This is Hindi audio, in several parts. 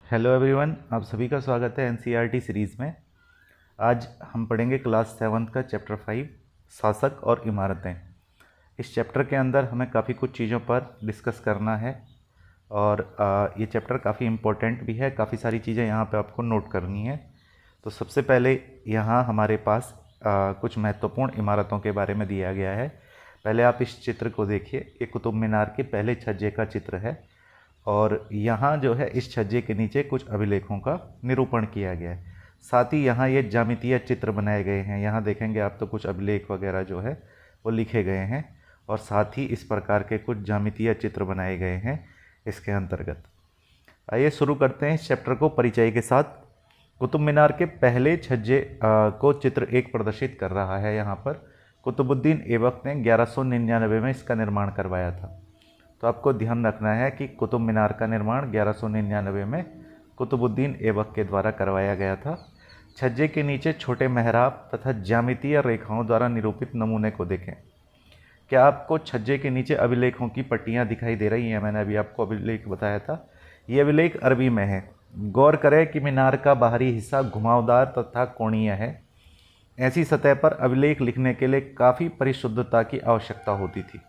हेलो एवरीवन, आप सभी का स्वागत है एनसीईआरटी सीरीज़ में। आज हम पढ़ेंगे क्लास 7th का चैप्टर 5 शासक और इमारतें। इस चैप्टर के अंदर हमें काफ़ी कुछ चीज़ों पर डिस्कस करना है और ये चैप्टर काफ़ी इम्पोर्टेंट भी है। काफ़ी सारी चीज़ें यहाँ पे आपको नोट करनी है। तो सबसे पहले यहाँ हमारे पास कुछ महत्वपूर्ण इमारतों के बारे में दिया गया है। पहले आप इस चित्र को देखिए। ये कुतुब मीनार के पहले छज्जे का चित्र है और यहाँ जो है इस छज्जे के नीचे कुछ अभिलेखों का निरूपण किया गया है। साथ ही यहाँ ये ज्यामितीय चित्र बनाए गए हैं। यहाँ देखेंगे आप तो कुछ अभिलेख वगैरह जो है वो लिखे गए हैं और साथ ही इस प्रकार के कुछ ज्यामितीय चित्र बनाए गए हैं इसके अंतर्गत। आइए शुरू करते हैं इस चैप्टर को परिचय के साथ। कुतुब मीनार के पहले छज्जे को चित्र 1 प्रदर्शित कर रहा है। यहाँ पर कुतुबुद्दीन ऐबक ने 1199 में इसका निर्माण करवाया था। तो आपको ध्यान रखना है कि कुतुब मीनार का निर्माण 1199 में कुतुबुद्दीन ऐबक के द्वारा करवाया गया था। छज्जे के नीचे छोटे मेहराब तथा ज्यामितीय रेखाओं द्वारा निरूपित नमूने को देखें। क्या आपको छज्जे के नीचे अभिलेखों की पट्टियाँ दिखाई दे रही हैं? मैंने अभी आपको अभिलेख बताया था। ये अभिलेख अरबी में है। गौर करें कि मीनार का बाहरी हिस्सा घुमावदार तथा कोणीय है। ऐसी सतह पर अभिलेख लिखने के लिए काफ़ी परिशुद्धता की आवश्यकता होती थी।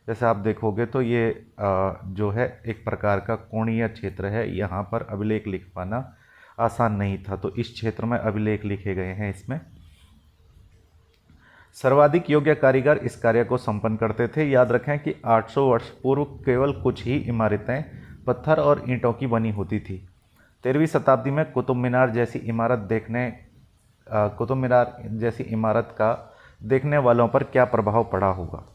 जैसे आप देखोगे तो ये जो है एक प्रकार का कोणीय क्षेत्र है। यहाँ पर अभिलेख लिख पाना आसान नहीं था, तो इस क्षेत्र में अभिलेख लिखे गए हैं। इसमें सर्वाधिक योग्य कारीगर इस कार्य को संपन्न करते थे। याद रखें कि 800 वर्ष पूर्व केवल कुछ ही इमारतें पत्थर और ईंटों की बनी होती थी। 13वीं शताब्दी में कुतुब मीनार जैसी इमारत का देखने वालों पर क्या प्रभाव पड़ा होगा।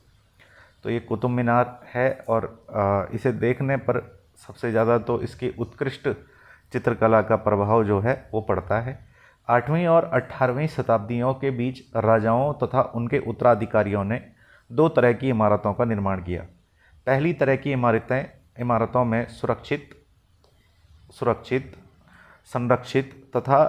तो ये कुतुब मीनार है और इसे देखने पर सबसे ज़्यादा तो इसकी उत्कृष्ट चित्रकला का प्रभाव जो है वो पड़ता है। 8वीं और 18वीं शताब्दियों के बीच राजाओं तथा उनके उत्तराधिकारियों ने 2 तरह की इमारतों का निर्माण किया। पहली तरह की इमारतों में सुरक्षित, संरक्षित तथा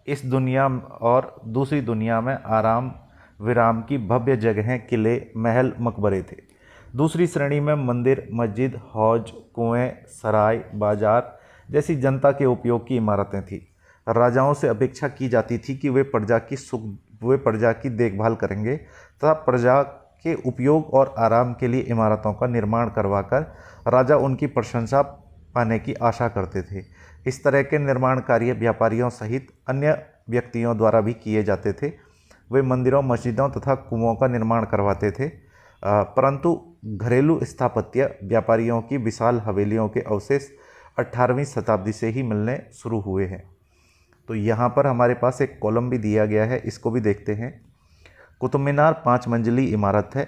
इस दुनिया और दूसरी दुनिया में आराम विराम की भव्य जगहें, किले, महल, मकबरे थे। दूसरी श्रेणी में मंदिर, मस्जिद, हौज, कुएं, सराय, बाजार जैसी जनता के उपयोग की इमारतें थीं। राजाओं से अपेक्षा की जाती थी कि वे प्रजा की देखभाल करेंगे तथा प्रजा के उपयोग और आराम के लिए इमारतों का निर्माण करवाकर राजा उनकी प्रशंसा पाने की आशा करते थे। इस तरह के निर्माण कार्य व्यापारियों सहित अन्य व्यक्तियों द्वारा भी किए जाते थे। वे मंदिरों, मस्जिदों तथा कुओं का निर्माण करवाते थे, परंतु घरेलू स्थापत्य व्यापारियों की विशाल हवेलियों के अवशेष 18वीं शताब्दी से ही मिलने शुरू हुए हैं। तो यहाँ पर हमारे पास एक कॉलम भी दिया गया है, इसको भी देखते हैं। कुतुब मीनार 5 मंजिली इमारत है।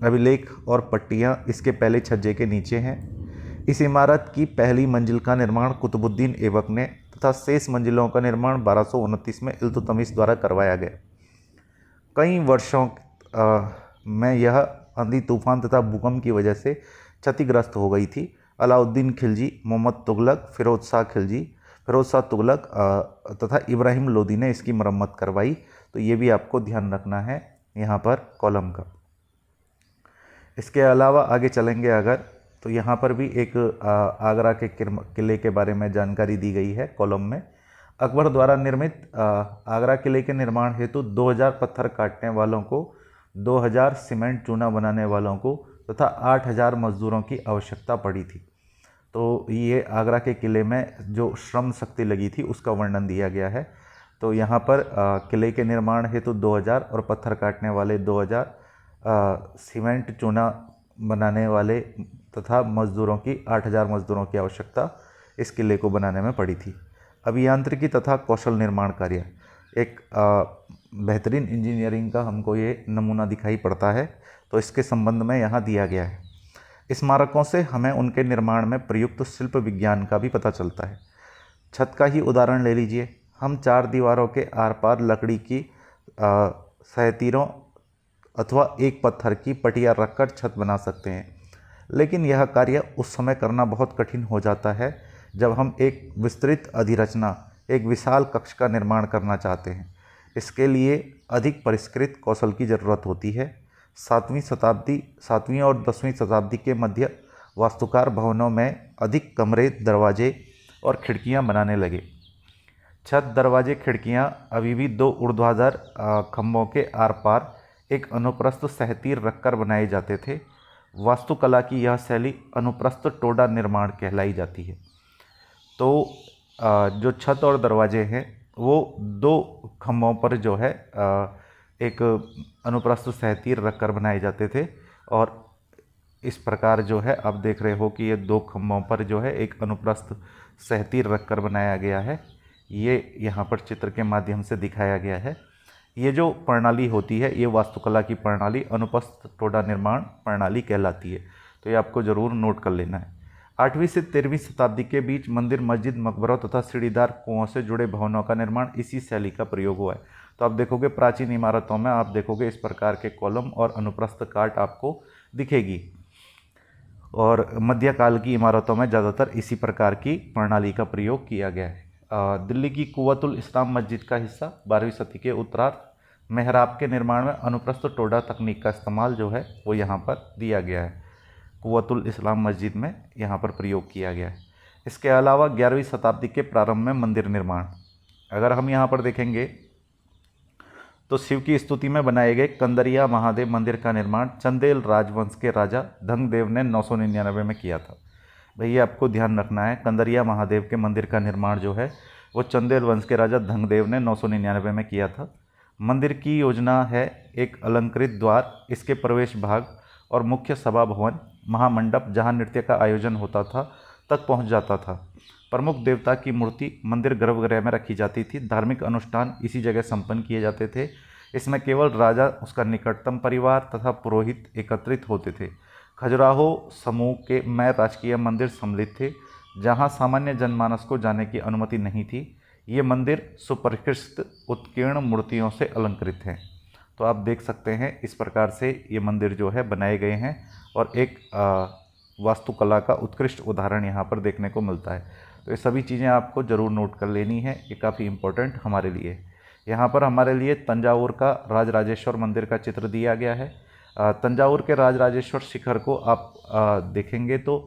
अभिलेख और पट्टियाँ इसके पहले छज्जे के नीचे हैं। इस इमारत की पहली मंजिल का निर्माण कुतुबुद्दीन ऐबक ने तथा शेष मंजिलों का निर्माण 1229 में इल्तुतमिश द्वारा करवाया गया। कई वर्षों में यह आंधी तूफान तथा भूकंप की वजह से क्षतिग्रस्त हो गई थी। अलाउद्दीन खिलजी, मोहम्मद तुगलक, फिरोज शाह तुगलक तथा इब्राहिम लोदी ने इसकी मरम्मत करवाई। तो ये भी आपको ध्यान रखना है यहाँ पर कॉलम का। इसके अलावा आगे चलेंगे अगर, तो यहाँ पर भी एक आगरा के किले के बारे में जानकारी दी गई है कॉलम में। अकबर द्वारा निर्मित आगरा किले के निर्माण हेतु 2000 पत्थर काटने वालों को, 2000 सीमेंट चूना बनाने वालों को तथा 8000 मजदूरों की आवश्यकता पड़ी थी। तो ये आगरा के किले में जो श्रम शक्ति लगी थी उसका वर्णन दिया गया है। तो यहाँ पर किले के निर्माण हेतु 2000 और पत्थर काटने वाले 2000, सीमेंट चूना बनाने वाले तथा मजदूरों की 8000 मजदूरों की आवश्यकता इस किले को बनाने में पड़ी थी। अभियांत्रिकी तथा कौशल निर्माण कार्य, एक बेहतरीन इंजीनियरिंग का हमको ये नमूना दिखाई पड़ता है। तो इसके संबंध में यहाँ दिया गया है। स्मारकों से हमें उनके निर्माण में प्रयुक्त शिल्प विज्ञान का भी पता चलता है। छत का ही उदाहरण ले लीजिए। हम 4 दीवारों के आर पार लकड़ी की सहतीरों अथवा एक पत्थर की पटिया रखकर छत बना सकते हैं, लेकिन यह कार्य उस समय करना बहुत कठिन हो जाता है जब हम एक विस्तृत अधिरचना, एक विशाल कक्ष का निर्माण करना चाहते हैं। इसके लिए अधिक परिष्कृत कौशल की ज़रूरत होती है। 7वीं और 10वीं शताब्दी के मध्य वास्तुकार भवनों में अधिक कमरे, दरवाजे, और खिड़कियां बनाने लगे। छत, दरवाजे, खिड़कियां अभी भी दो ऊर्ध्वाधर खंभों के आर पार एक अनुप्रस्थ सहतीर रखकर बनाए जाते थे। वास्तुकला की यह शैली अनुप्रस्थ टोडा निर्माण कहलाई जाती है। तो जो छत और दरवाजे हैं वो दो खंभों पर जो है एक अनुप्रस्थ सहतीर रखकर बनाए जाते थे, और इस प्रकार जो है आप देख रहे हो कि ये दो खंभों पर जो है एक अनुप्रस्थ सहतीर रखकर बनाया गया है। ये यहाँ पर चित्र के माध्यम से दिखाया गया है। ये जो प्रणाली होती है ये वास्तुकला की प्रणाली अनुप्रस्थ टोडा निर्माण प्रणाली कहलाती है। तो ये आपको ज़रूर नोट कर लेना है। 8वीं से 13वीं शताब्दी के बीच मंदिर, मस्जिद, मकबरों तथा सीढ़ीदार कुओं से जुड़े भवनों का निर्माण इसी शैली का प्रयोग हुआ है। तो आप देखोगे प्राचीन इमारतों में आप देखोगे इस प्रकार के कॉलम और अनुप्रस्थ काट आपको दिखेगी, और मध्यकाल की इमारतों में ज़्यादातर इसी प्रकार की प्रणाली का प्रयोग किया गया है। दिल्ली की कुव्वतुल इस्लाम मस्जिद का हिस्सा 12वीं सदी के उत्तरार्ध मेहराब के निर्माण में अनुप्रस्थ टोडा तकनीक का इस्तेमाल जो है वो यहाँ पर दिया गया है। कुव्वतुल इस्लाम मस्जिद में यहाँ पर प्रयोग किया गया है। इसके अलावा 11वीं शताब्दी के प्रारंभ में मंदिर निर्माण, अगर हम यहाँ पर देखेंगे तो शिव की स्तुति में बनाए गए कंदरिया महादेव मंदिर का निर्माण चंदेल राजवंश के राजा धंगदेव ने 999 में किया था। भैया आपको ध्यान रखना है, कंदरिया महादेव के मंदिर का निर्माण जो है वो चंदेल वंश के राजा धंगदेव ने 999 में किया था। मंदिर की योजना है एक अलंकृत द्वार, इसके प्रवेश भाग और मुख्य सभा भवन, महामंडप जहाँ नृत्य का आयोजन होता था तक पहुँच जाता था। प्रमुख देवता की मूर्ति मंदिर गर्भगृह में रखी जाती थी। धार्मिक अनुष्ठान इसी जगह संपन्न किए जाते थे। इसमें केवल राजा, उसका निकटतम परिवार तथा पुरोहित एकत्रित होते थे। खजुराहो समूह के में राजकीय मंदिर सम्मिलित थे जहां सामान्य जनमानस को जाने की अनुमति नहीं थी। ये मंदिर सुपरिष्कृत उत्कीर्ण मूर्तियों से अलंकृत हैं। तो आप देख सकते हैं इस प्रकार से ये मंदिर जो है बनाए गए हैं, और एक वास्तुकला का उत्कृष्ट उदाहरण यहाँ पर देखने को मिलता है। तो ये सभी चीज़ें आपको ज़रूर नोट कर लेनी है, ये काफ़ी इम्पोर्टेंट हमारे लिए। यहाँ पर हमारे लिए तंजावुर का राजराजेश्वर मंदिर का चित्र दिया गया है। तंजावुर के राजराजेश्वर शिखर को आप देखेंगे तो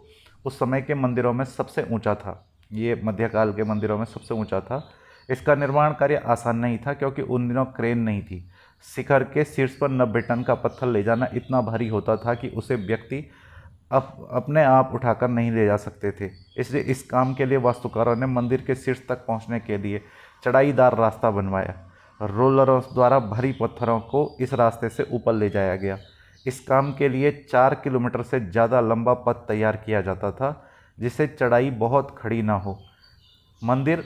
उस समय के मंदिरों में सबसे ऊंचा था। ये मध्यकाल के मंदिरों में सबसे ऊंचा था। इसका निर्माण कार्य आसान नहीं था क्योंकि उन दिनों क्रेन नहीं थी। शिखर के शीर्ष पर 90 टन का पत्थर ले जाना इतना भारी होता था कि उसे व्यक्ति अपने आप उठाकर नहीं ले जा सकते थे। इसलिए इस काम के लिए वास्तुकारों ने मंदिर के शीर्ष तक पहुंचने के लिए चढ़ाईदार रास्ता बनवाया। रोलरों द्वारा भारी पत्थरों को इस रास्ते से ऊपर ले जाया गया। इस काम के लिए 4 किलोमीटर से ज़्यादा लंबा पथ तैयार किया जाता था जिससे चढ़ाई बहुत खड़ी ना हो। मंदिर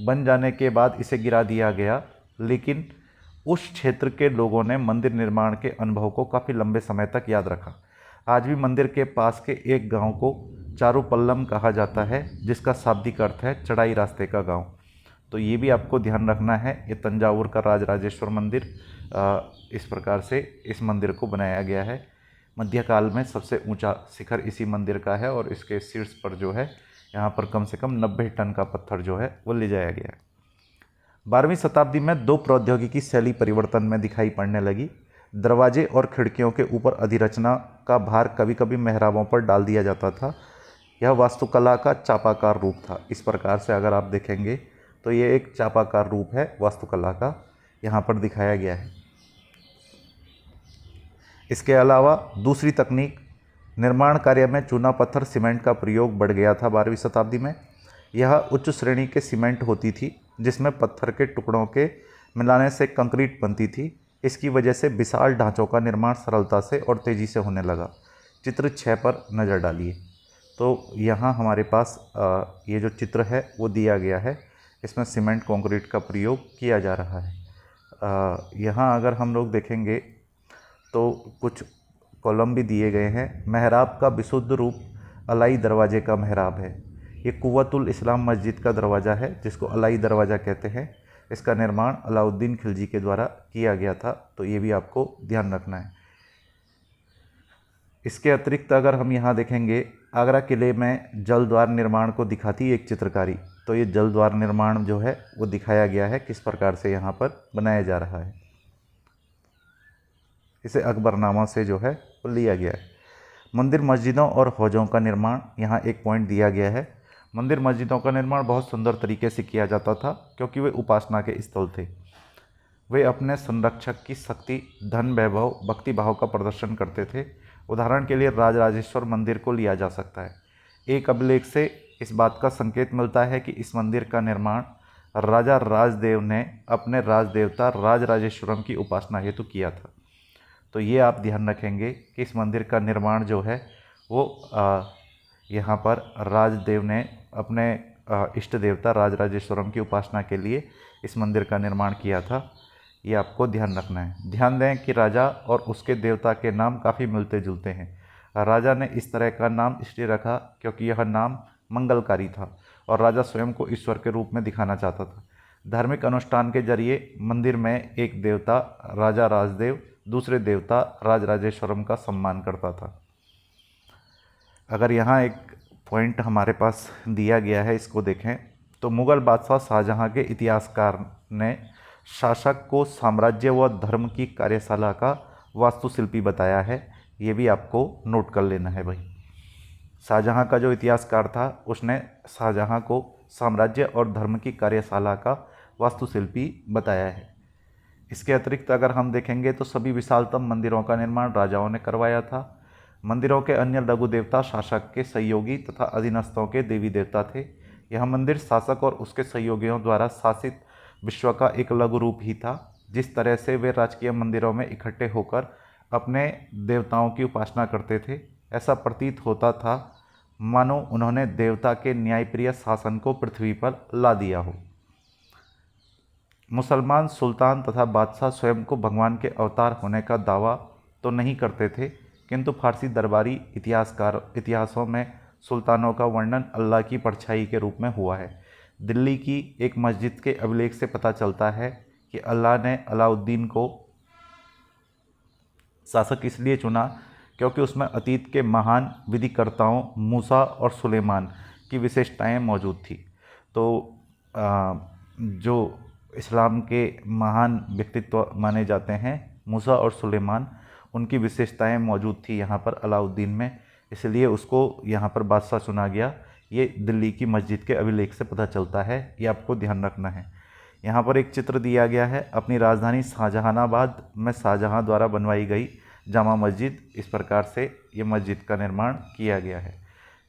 बन जाने के बाद इसे गिरा दिया गया, लेकिन उस क्षेत्र के लोगों ने मंदिर निर्माण के अनुभव को काफ़ी लंबे समय तक याद रखा। आज भी मंदिर के पास के एक गांव को चारुपल्लम कहा जाता है, जिसका शाब्दिक अर्थ है चढ़ाई रास्ते का गांव। तो ये भी आपको ध्यान रखना है। ये तंजावुर का राजराजेश्वर मंदिर, इस प्रकार से इस मंदिर को बनाया गया है। मध्यकाल में सबसे ऊंचा शिखर इसी मंदिर का है, और इसके शीर्ष पर जो है यहाँ पर कम से कम 90 टन का पत्थर जो है वो ले जाया गया है। 12वीं शताब्दी में दो प्रौद्योगिकी शैली परिवर्तन में दिखाई पड़ने लगी। दरवाजे और खिड़कियों के ऊपर अधिरचना का भार कभी कभी मेहराबों पर डाल दिया जाता था। यह वास्तुकला का चापाकार रूप था। इस प्रकार से अगर आप देखेंगे तो ये एक चापाकार रूप है वास्तुकला का, यहाँ पर दिखाया गया है। इसके अलावा दूसरी तकनीक निर्माण कार्य में चूना पत्थर सीमेंट का प्रयोग बढ़ गया था 12वीं शताब्दी में। यह उच्च श्रेणी के सीमेंट होती थी जिसमें पत्थर के टुकड़ों के मिलाने से कंक्रीट बनती थी। इसकी वजह से विशाल ढांचों का निर्माण सरलता से और तेज़ी से होने लगा। चित्र 6 पर नज़र डालिए। तो यहाँ हमारे पास ये जो चित्र है वो दिया गया है। इसमें सीमेंट कंक्रीट का प्रयोग किया जा रहा है। यहाँ अगर हम लोग देखेंगे तो कुछ कॉलम भी दिए गए हैं। मेहराब का विशुद्ध रूप अलाई दरवाजे का मेहराब है। ये कुव्वतुल इस्लाम मस्जिद का दरवाज़ा है जिसको अलाई दरवाज़ा कहते हैं। इसका निर्माण अलाउद्दीन खिलजी के द्वारा किया गया था। तो ये भी आपको ध्यान रखना है। इसके अतिरिक्त अगर हम यहाँ देखेंगे, आगरा किले में जल द्वार निर्माण को दिखाती एक चित्रकारी। तो ये जल द्वार निर्माण जो है वो दिखाया गया है किस प्रकार से यहाँ पर बनाया जा रहा है। इसे अकबरनामा से जो है वो लिया गया है। मंदिर, मस्जिदों और हौजों का निर्माण, यहाँ एक पॉइंट दिया गया है। मंदिर मस्जिदों का निर्माण बहुत सुंदर तरीके से किया जाता था क्योंकि वे उपासना के स्थल थे। वे अपने संरक्षक की शक्ति, धन, वैभव, भक्ति भाव का प्रदर्शन करते थे। उदाहरण के लिए राजराजेश्वर मंदिर को लिया जा सकता है। एक अभिलेख से इस बात का संकेत मिलता है कि इस मंदिर का निर्माण राजा राजदेव ने अपने राजदेवता राजराजेश्वरम की उपासना हेतु किया था। तो ये आप ध्यान रखेंगे कि इस मंदिर का निर्माण जो है वो यहाँ पर राजदेव ने अपने इष्ट देवता राजराजेश्वरम की उपासना के लिए इस मंदिर का निर्माण किया था। ये आपको ध्यान रखना है। ध्यान दें कि राजा और उसके देवता के नाम काफ़ी मिलते जुलते हैं। राजा ने इस तरह का नाम इसलिए रखा क्योंकि यह नाम मंगलकारी था और राजा स्वयं को ईश्वर के रूप में दिखाना चाहता था। धार्मिक अनुष्ठान के जरिए मंदिर में एक देवता राजा राजदेव दूसरे देवता राजराजेश्वरम का सम्मान करता था। अगर यहाँ एक पॉइंट हमारे पास दिया गया है, इसको देखें तो मुग़ल बादशाह शाहजहाँ के इतिहासकार ने शासक को साम्राज्य व धर्म की कार्यशाला का वास्तुशिल्पी बताया है। ये भी आपको नोट कर लेना है भाई। शाहजहाँ का जो इतिहासकार था उसने शाहजहाँ को साम्राज्य और धर्म की कार्यशाला का वास्तुशिल्पी बताया है। इसके अतिरिक्त अगर हम देखेंगे तो सभी विशालतम मंदिरों का निर्माण राजाओं ने करवाया था। मंदिरों के अन्य लघु देवता शासक के सहयोगी तथा अधीनस्थों के देवी देवता थे। यह मंदिर शासक और उसके सहयोगियों द्वारा शासित विश्व का एक लघु रूप ही था। जिस तरह से वे राजकीय मंदिरों में इकट्ठे होकर अपने देवताओं की उपासना करते थे, ऐसा प्रतीत होता था मानो उन्होंने देवता के न्यायप्रिय शासन को पृथ्वी पर ला दिया हो। मुसलमान सुल्तान तथा बादशाह स्वयं को भगवान के अवतार होने का दावा तो नहीं करते थे, किंतु फारसी दरबारी इतिहासों में सुल्तानों का वर्णन अल्लाह की परछाई के रूप में हुआ है। दिल्ली की एक मस्जिद के अभिलेख से पता चलता है कि अल्लाह ने अलाउद्दीन को शासक इसलिए चुना क्योंकि उसमें अतीत के महान विधिकर्ताओं मूसा और सुलेमान की विशेषताएं मौजूद थी। तो जो इस्लाम के महान व्यक्तित्व माने जाते हैं मूसा और सुलेमान, उनकी विशेषताएं मौजूद थी यहाँ पर अलाउद्दीन में, इसलिए उसको यहाँ पर बादशाह चुना गया। ये दिल्ली की मस्जिद के अभिलेख से पता चलता है, ये आपको ध्यान रखना है। यहाँ पर एक चित्र दिया गया है। अपनी राजधानी शाहजहानाबाद में शाहजहाँ द्वारा बनवाई गई जामा मस्जिद, इस प्रकार से ये मस्जिद का निर्माण किया गया है।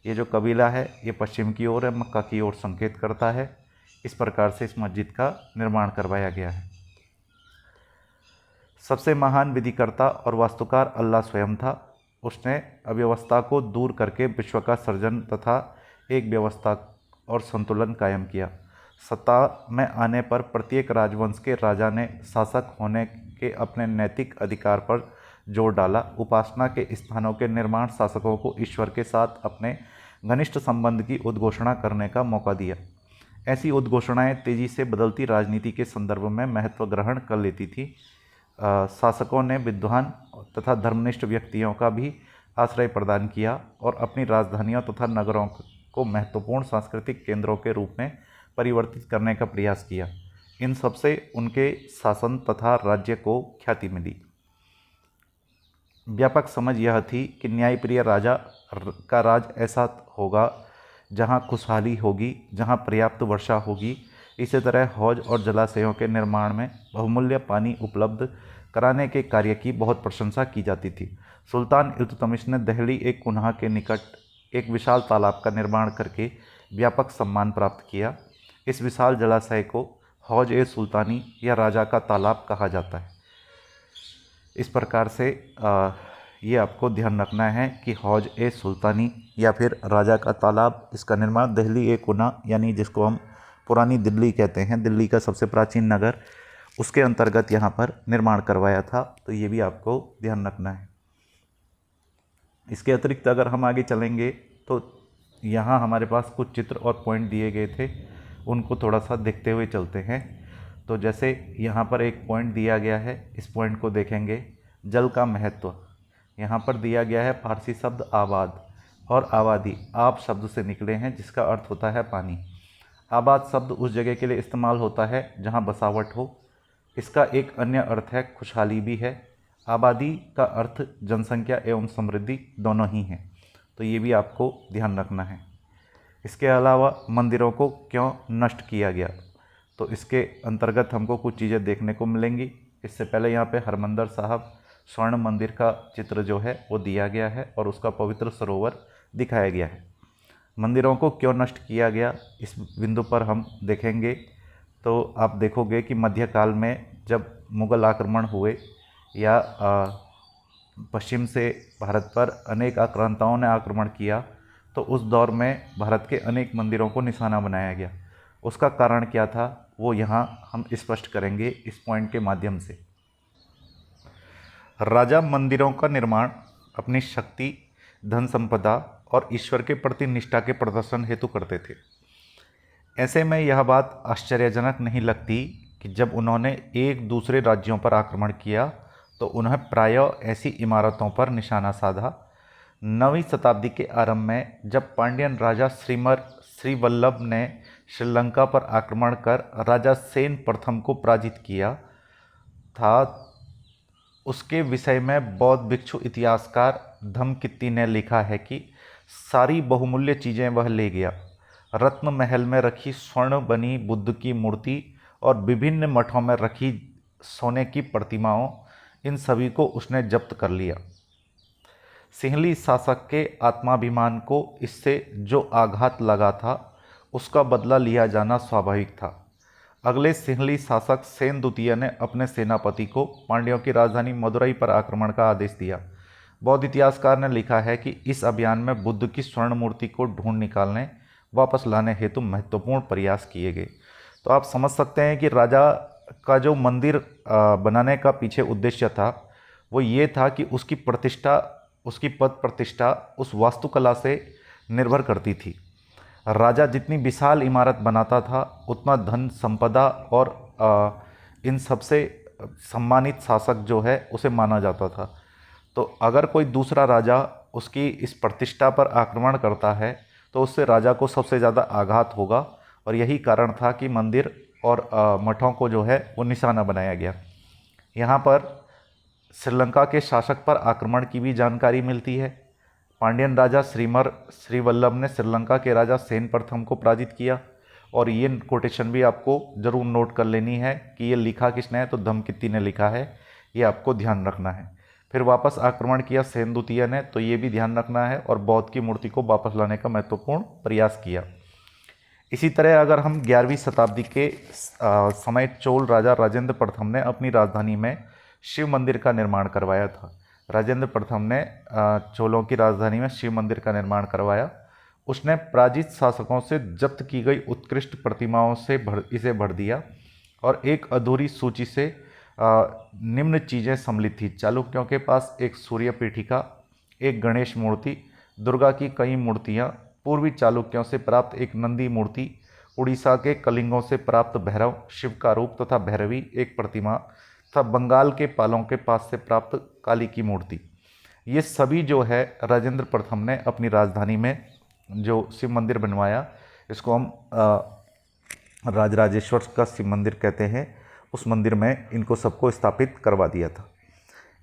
ये जो कबीला है ये पश्चिम की ओर है, मक्का की ओर संकेत करता है। इस प्रकार से इस मस्जिद का निर्माण करवाया गया है। सबसे महान विधिकर्ता और वास्तुकार अल्लाह स्वयं था। उसने अव्यवस्था को दूर करके विश्व का सृजन तथा एक व्यवस्था और संतुलन कायम किया। सत्ता में आने पर प्रत्येक राजवंश के राजा ने शासक होने के अपने नैतिक अधिकार पर जोर डाला। उपासना के स्थानों के निर्माण शासकों को ईश्वर के साथ अपने घनिष्ठ संबंध की उद्घोषणा करने का मौका दिया। ऐसी उद्घोषणाएं तेजी से बदलती राजनीति के संदर्भ में महत्व ग्रहण कर लेती थी। शासकों ने विद्वान तथा धर्मनिष्ठ व्यक्तियों का भी आश्रय प्रदान किया और अपनी राजधानियों तथा नगरों को महत्वपूर्ण सांस्कृतिक केंद्रों के रूप में परिवर्तित करने का प्रयास किया। इन सबसे उनके शासन तथा राज्य को ख्याति मिली। व्यापक समझ यह थी कि न्यायप्रिय राजा का राज ऐसा होगा जहाँ खुशहाली होगी, जहाँ पर्याप्त वर्षा होगी। इसी तरह हौज और जलाशयों के निर्माण में बहुमूल्य पानी उपलब्ध कराने के कार्य की बहुत प्रशंसा की जाती थी। सुल्तान इल्तुतमिश ने दहली एक कुनहा के निकट एक विशाल तालाब का निर्माण करके व्यापक सम्मान प्राप्त किया। इस विशाल जलाशय को हौज ए सुल्तानी या राजा का तालाब कहा जाता है। इस प्रकार से ये आपको ध्यान रखना है कि हौज ए सुल्तानी या फिर राजा का तालाब, इसका निर्माण दहली ए कुना यानी जिसको हम पुरानी दिल्ली कहते हैं, दिल्ली का सबसे प्राचीन नगर, उसके अंतर्गत यहाँ पर निर्माण करवाया था। तो ये भी आपको ध्यान रखना है। इसके अतिरिक्त अगर हम आगे चलेंगे तो यहाँ हमारे पास कुछ चित्र और पॉइंट दिए गए थे, उनको थोड़ा सा देखते हुए चलते हैं। तो जैसे यहाँ पर एक पॉइंट दिया गया है, इस पॉइंट को देखेंगे। जल का महत्व यहाँ पर दिया गया है। फारसी शब्द आबाद और आबादी आब शब्द से निकले हैं, जिसका अर्थ होता है पानी। आबाद शब्द उस जगह के लिए इस्तेमाल होता है जहाँ बसावट हो। इसका एक अन्य अर्थ है खुशहाली भी है। आबादी का अर्थ जनसंख्या एवं समृद्धि दोनों ही हैं। तो ये भी आपको ध्यान रखना है। इसके अलावा मंदिरों को क्यों नष्ट किया गया, तो इसके अंतर्गत हमको कुछ चीज़ें देखने को मिलेंगी। इससे पहले यहाँ पे हरमंदिर साहब स्वर्ण मंदिर का चित्र जो है वो दिया गया है और उसका पवित्र सरोवर दिखाया गया है। मंदिरों को क्यों नष्ट किया गया इस बिंदु पर हम देखेंगे तो आप देखोगे कि मध्यकाल में जब मुग़ल आक्रमण हुए या पश्चिम से भारत पर अनेक आक्रांताओं ने आक्रमण किया, तो उस दौर में भारत के अनेक मंदिरों को निशाना बनाया गया। उसका कारण क्या था वो यहाँ हम स्पष्ट करेंगे इस पॉइंट के माध्यम से। राजा मंदिरों का निर्माण अपनी शक्ति, धन संपदा और ईश्वर के प्रति निष्ठा के प्रदर्शन हेतु करते थे। ऐसे में यह बात आश्चर्यजनक नहीं लगती कि जब उन्होंने एक दूसरे राज्यों पर आक्रमण किया तो उन्हें प्रायः ऐसी इमारतों पर निशाना साधा। 9वीं शताब्दी के आरंभ में जब पांड्यन राजा श्रीवल्लभ ने श्रीलंका पर आक्रमण कर राजा सेन प्रथम को पराजित किया था, उसके विषय में बौद्ध भिक्षु इतिहासकार धम्मकित्ती ने लिखा है कि सारी बहुमूल्य चीज़ें वह ले गया। रत्न महल में रखी स्वर्ण बनी बुद्ध की मूर्ति और विभिन्न मठों में रखी सोने की प्रतिमाओं, इन सभी को उसने जब्त कर लिया। सिंहली शासक के आत्माभिमान को इससे जो आघात लगा था उसका बदला लिया जाना स्वाभाविक था। अगले सिंहली शासक सेन द्वितीय ने अपने सेनापति को पांड्यों की राजधानी मदुरई पर आक्रमण का आदेश दिया। बौद्ध इतिहासकार ने लिखा है कि इस अभियान में बुद्ध की स्वर्ण मूर्ति को ढूंढ निकालने, वापस लाने हेतु महत्वपूर्ण प्रयास किए गए। तो आप समझ सकते हैं कि राजा का जो मंदिर बनाने का पीछे उद्देश्य था वो ये था कि उसकी प्रतिष्ठा, उसकी पद प्रतिष्ठा उस वास्तुकला से निर्भर करती थी। राजा जितनी विशाल इमारत बनाता था उतना धन संपदा और इन सबसे सम्मानित शासक जो है उसे माना जाता था। तो अगर कोई दूसरा राजा उसकी इस प्रतिष्ठा पर आक्रमण करता है तो उससे राजा को सबसे ज़्यादा आघात होगा, और यही कारण था कि मंदिर और मठों को जो है वो निशाना बनाया गया। यहाँ पर श्रीलंका के शासक पर आक्रमण की भी जानकारी मिलती है। पांड्यन राजा श्रीवल्लभ ने श्रीलंका के राजा सेन प्रथम को पराजित किया, और ये कोटेशन भी आपको ज़रूर नोट कर लेनी है कि ये लिखा किसने है, तो धम्मकित्ती ने लिखा है, ये आपको ध्यान रखना है। फिर वापस आक्रमण किया सेन द्वितीय ने, तो ये भी ध्यान रखना है, और बौद्ध की मूर्ति को वापस लाने का महत्वपूर्ण प्रयास किया। इसी तरह अगर हम 11वीं शताब्दी के समय चोल राजा राजेंद्र प्रथम ने अपनी राजधानी में शिव मंदिर का निर्माण करवाया था। राजेंद्र प्रथम ने चोलों की राजधानी में शिव मंदिर का निर्माण करवाया। उसने पराजित शासकों से जब्त की गई उत्कृष्ट प्रतिमाओं से इसे भर दिया, और एक अधूरी सूची से निम्न चीज़ें सम्मिलित थी। चालुक्यों के पास एक सूर्य पीठिका, एक गणेश मूर्ति, दुर्गा की कई मूर्तियाँ, पूर्वी चालुक्यों से प्राप्त एक नंदी मूर्ति, उड़ीसा के कलिंगों से प्राप्त भैरव, शिव का रूप तथा भैरवी एक प्रतिमा तथा बंगाल के पालों के पास से प्राप्त काली की मूर्ति। ये सभी जो है राजेंद्र प्रथम ने अपनी राजधानी में जो शिव मंदिर बनवाया, इसको हम राजराजेश्वर का शिव मंदिर कहते हैं, उस मंदिर में इनको सबको स्थापित करवा दिया था।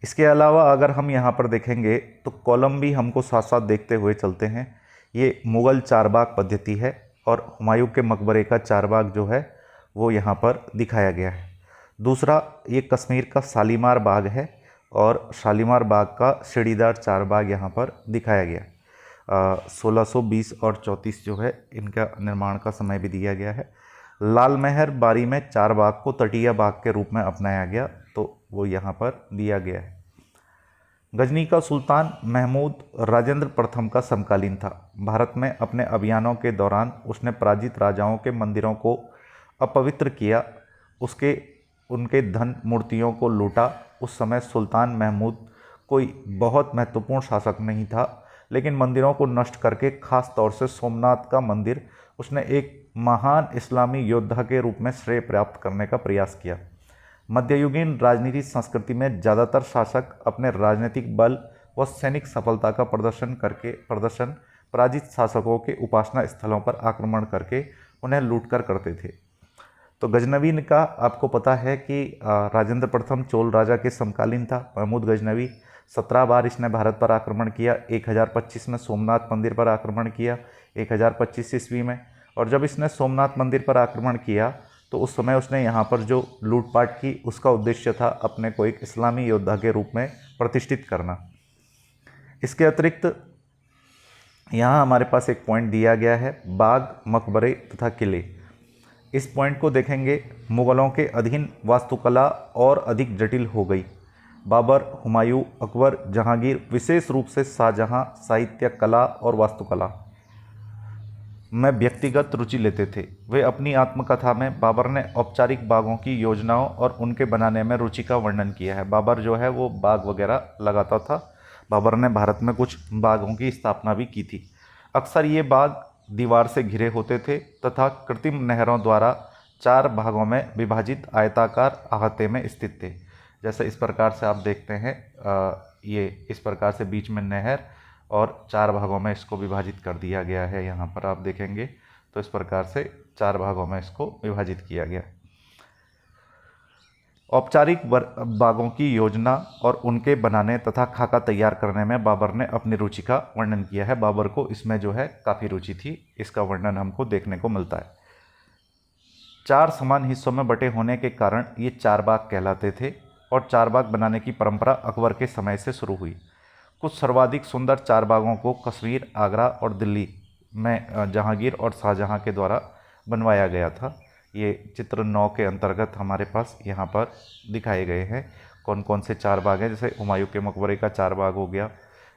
इसके अलावा अगर हम यहाँ पर देखेंगे तो कॉलम भी हमको साथ साथ देखते हुए चलते हैं। ये मुग़ल चारबाग पद्धति है, और हुमायूं के मकबरे का चारबाग जो है वो यहाँ पर दिखाया गया है। दूसरा, ये कश्मीर का शालीमार बाग है, और शालीमार बाग का सीढ़ीदार चारबाग यहाँ पर दिखाया गया। 1620 और 34 जो है इनका निर्माण का समय भी दिया गया है। लाल महर बारी में चारबाग को तटीय बाग के रूप में अपनाया गया, तो वो यहाँ पर दिया गया है। गजनी का सुल्तान महमूद राजेंद्र प्रथम का समकालीन था। भारत में अपने अभियानों के दौरान उसने पराजित राजाओं के मंदिरों को अपवित्र किया, उनके धन मूर्तियों को लूटा। उस समय सुल्तान महमूद कोई बहुत महत्वपूर्ण शासक नहीं था, लेकिन मंदिरों को नष्ट करके, खास तौर से सोमनाथ का मंदिर, उसने एक महान इस्लामी योद्धा के रूप में श्रेय प्राप्त करने का प्रयास किया। मध्ययुगीन राजनीति संस्कृति में ज़्यादातर शासक अपने राजनीतिक बल व सैनिक सफलता का प्रदर्शन पराजित शासकों के उपासना स्थलों पर आक्रमण करके उन्हें लूटकर करते थे। तो गजनवी का आपको पता है कि राजेंद्र प्रथम चोल राजा के समकालीन था, महमूद गजनवी। 17 बार इसने भारत पर आक्रमण किया। 1025 में सोमनाथ मंदिर पर आक्रमण किया 1025 ईस्वी में। और जब इसने सोमनाथ मंदिर पर आक्रमण किया तो उस समय उसने यहाँ पर जो लूटपाट की उसका उद्देश्य था अपने को एक इस्लामी योद्धा के रूप में प्रतिष्ठित करना। इसके अतिरिक्त यहाँ हमारे पास एक पॉइंट दिया गया है, बाग, मकबरे तथा किले। इस पॉइंट को देखेंगे, मुग़लों के अधीन वास्तुकला और अधिक जटिल हो गई। बाबर, हुमायूं, अकबर, जहांगीर, विशेष रूप से शाहजहां साहित्य, कला और वास्तुकला में व्यक्तिगत रुचि लेते थे। वे अपनी आत्मकथा में बाबर ने औपचारिक बागों की योजनाओं और उनके बनाने में रुचि का वर्णन किया है। बाबर जो है वो बाग वगैरह लगाता था। बाबर ने भारत में कुछ बागों की स्थापना भी की थी। अक्सर ये बाग दीवार से घिरे होते थे तथा कृत्रिम नहरों द्वारा 4 भागों में विभाजित आयताकार अहाते में स्थित थे। जैसे इस प्रकार से आप देखते हैं, ये इस प्रकार से बीच में नहर और 4 भागों में इसको विभाजित कर दिया गया है। यहाँ पर आप देखेंगे तो इस प्रकार से 4 भागों में इसको विभाजित किया गया। औपचारिक बागों की योजना और उनके बनाने तथा खाका तैयार करने में बाबर ने अपनी रुचि का वर्णन किया है। बाबर को इसमें जो है काफ़ी रुचि थी, इसका वर्णन हमको देखने को मिलता है। 4 समान हिस्सों में बटे होने के कारण ये 4 बाग कहलाते थे और 4 बाग बनाने की परंपरा अकबर के समय से शुरू हुई। कुछ सर्वाधिक सुंदर 4 बागों को कश्मीर, आगरा और दिल्ली में जहांगीर और शाहजहां के द्वारा बनवाया गया था। ये चित्र 9 के अंतर्गत हमारे पास यहाँ पर दिखाए गए हैं कौन कौन से 4 बाग हैं। जैसे हुमायूं के मकबरे का 4 बाग हो गया,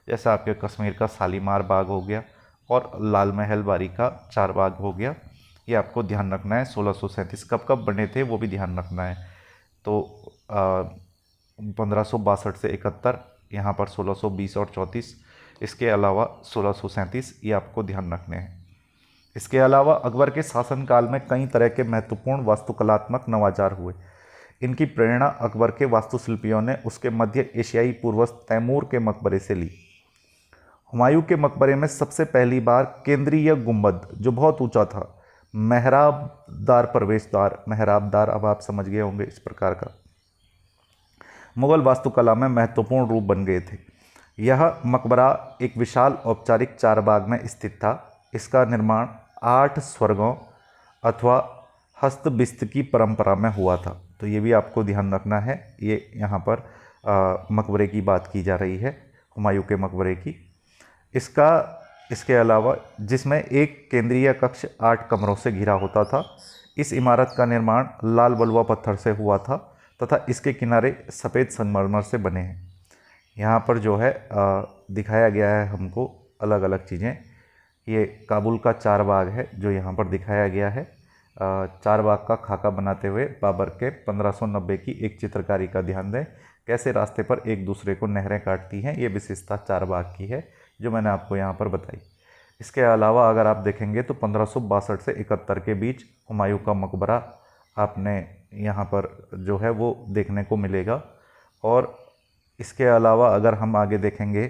जैसा आपके कश्मीर का शालीमार बाग हो गया और लाल महल बारी का 4 बाग हो गया। ये आपको ध्यान रखना है। 1637 कब कब बने थे वो भी ध्यान रखना है। तो 1562 से 71, यहाँ पर 1620 और 34, इसके अलावा 1637, ये आपको ध्यान रखने हैं। इसके अलावा अकबर के शासनकाल में कई तरह के महत्वपूर्ण वास्तुकलात्मक नवाचार हुए। इनकी प्रेरणा अकबर के वास्तुशिल्पियों ने उसके मध्य एशियाई पूर्वज तैमूर के मकबरे से ली। हुमायूं के मकबरे में सबसे पहली बार केंद्रीय गुंबद जो बहुत ऊंचा था, मेहराबदार प्रवेशद्वार, मेहराबदार अब आप समझ गए होंगे इस प्रकार का, मुगल वास्तुकला में महत्वपूर्ण रूप बन गए थे। यह मकबरा एक विशाल औपचारिक 4 बाग में स्थित था। इसका निर्माण 8 स्वर्गों अथवा हस्तबिस्त की परंपरा में हुआ था। तो ये भी आपको ध्यान रखना है। ये यहाँ पर मकबरे की बात की जा रही है, हुमायूं के मकबरे की। इसके अलावा जिसमें एक केंद्रीय कक्ष 8 कमरों से घिरा होता था। इस इमारत का निर्माण लाल बलुआ पत्थर से हुआ था तथा इसके किनारे सफ़ेद संगमरमर से बने हैं। यहाँ पर जो है दिखाया गया है हमको अलग अलग चीज़ें। ये काबुल का 4 बाग है जो यहाँ पर दिखाया गया है। 4 बाग का खाका बनाते हुए बाबर के 1590 की एक चित्रकारी का ध्यान दें। कैसे रास्ते पर एक दूसरे को नहरें काटती हैं, ये विशेषता 4 बाग की है जो मैंने आपको यहाँ पर बताई। इसके अलावा अगर आप देखेंगे तो 1562 से 71 के बीच हुमायूं का मकबरा आपने यहाँ पर जो है वो देखने को मिलेगा। और इसके अलावा अगर हम आगे देखेंगे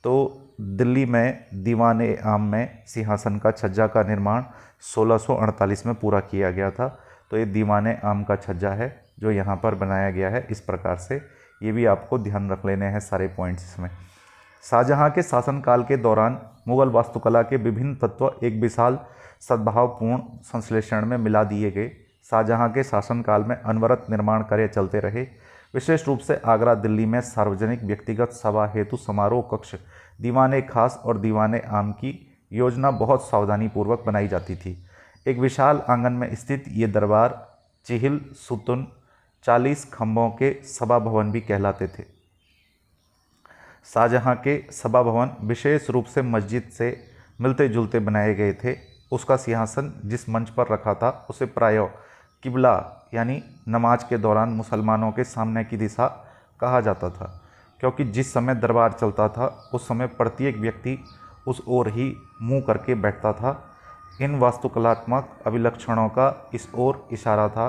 तो दिल्ली में दीवाने आम में सिंहासन का छज्जा का निर्माण 1648 में पूरा किया गया था। तो ये दीवाने आम का छज्जा है जो यहाँ पर बनाया गया है इस प्रकार से। ये भी आपको ध्यान रख लेने हैं सारे पॉइंट्स इसमें। शाहजहां के शासनकाल के दौरान मुगल वास्तुकला के विभिन्न तत्व एक विशाल सद्भावपूर्ण संश्लेषण में मिला दिए गए। शाहजहां के शासनकाल में अनवरत निर्माण कार्य चलते रहे। विशेष रूप से आगरा, दिल्ली में सार्वजनिक व्यक्तिगत सभा हेतु समारोह कक्ष, दीवाने खास और दीवाने आम की योजना बहुत सावधानीपूर्वक बनाई जाती थी। एक विशाल आंगन में स्थित ये दरबार चिहिल सुतुन 40 खंभों के सभा भवन भी कहलाते थे। शाहजहां के सभा भवन विशेष रूप से मस्जिद से मिलते जुलते बनाए गए थे। उसका सिंहासन जिस मंच पर रखा था उसे प्रायः किबला यानी नमाज के दौरान मुसलमानों के सामने की दिशा कहा जाता था, क्योंकि जिस समय दरबार चलता था उस समय प्रत्येक व्यक्ति उस ओर ही मुंह करके बैठता था। इन वास्तुकलात्मक अभिलक्षणों का इस ओर इशारा था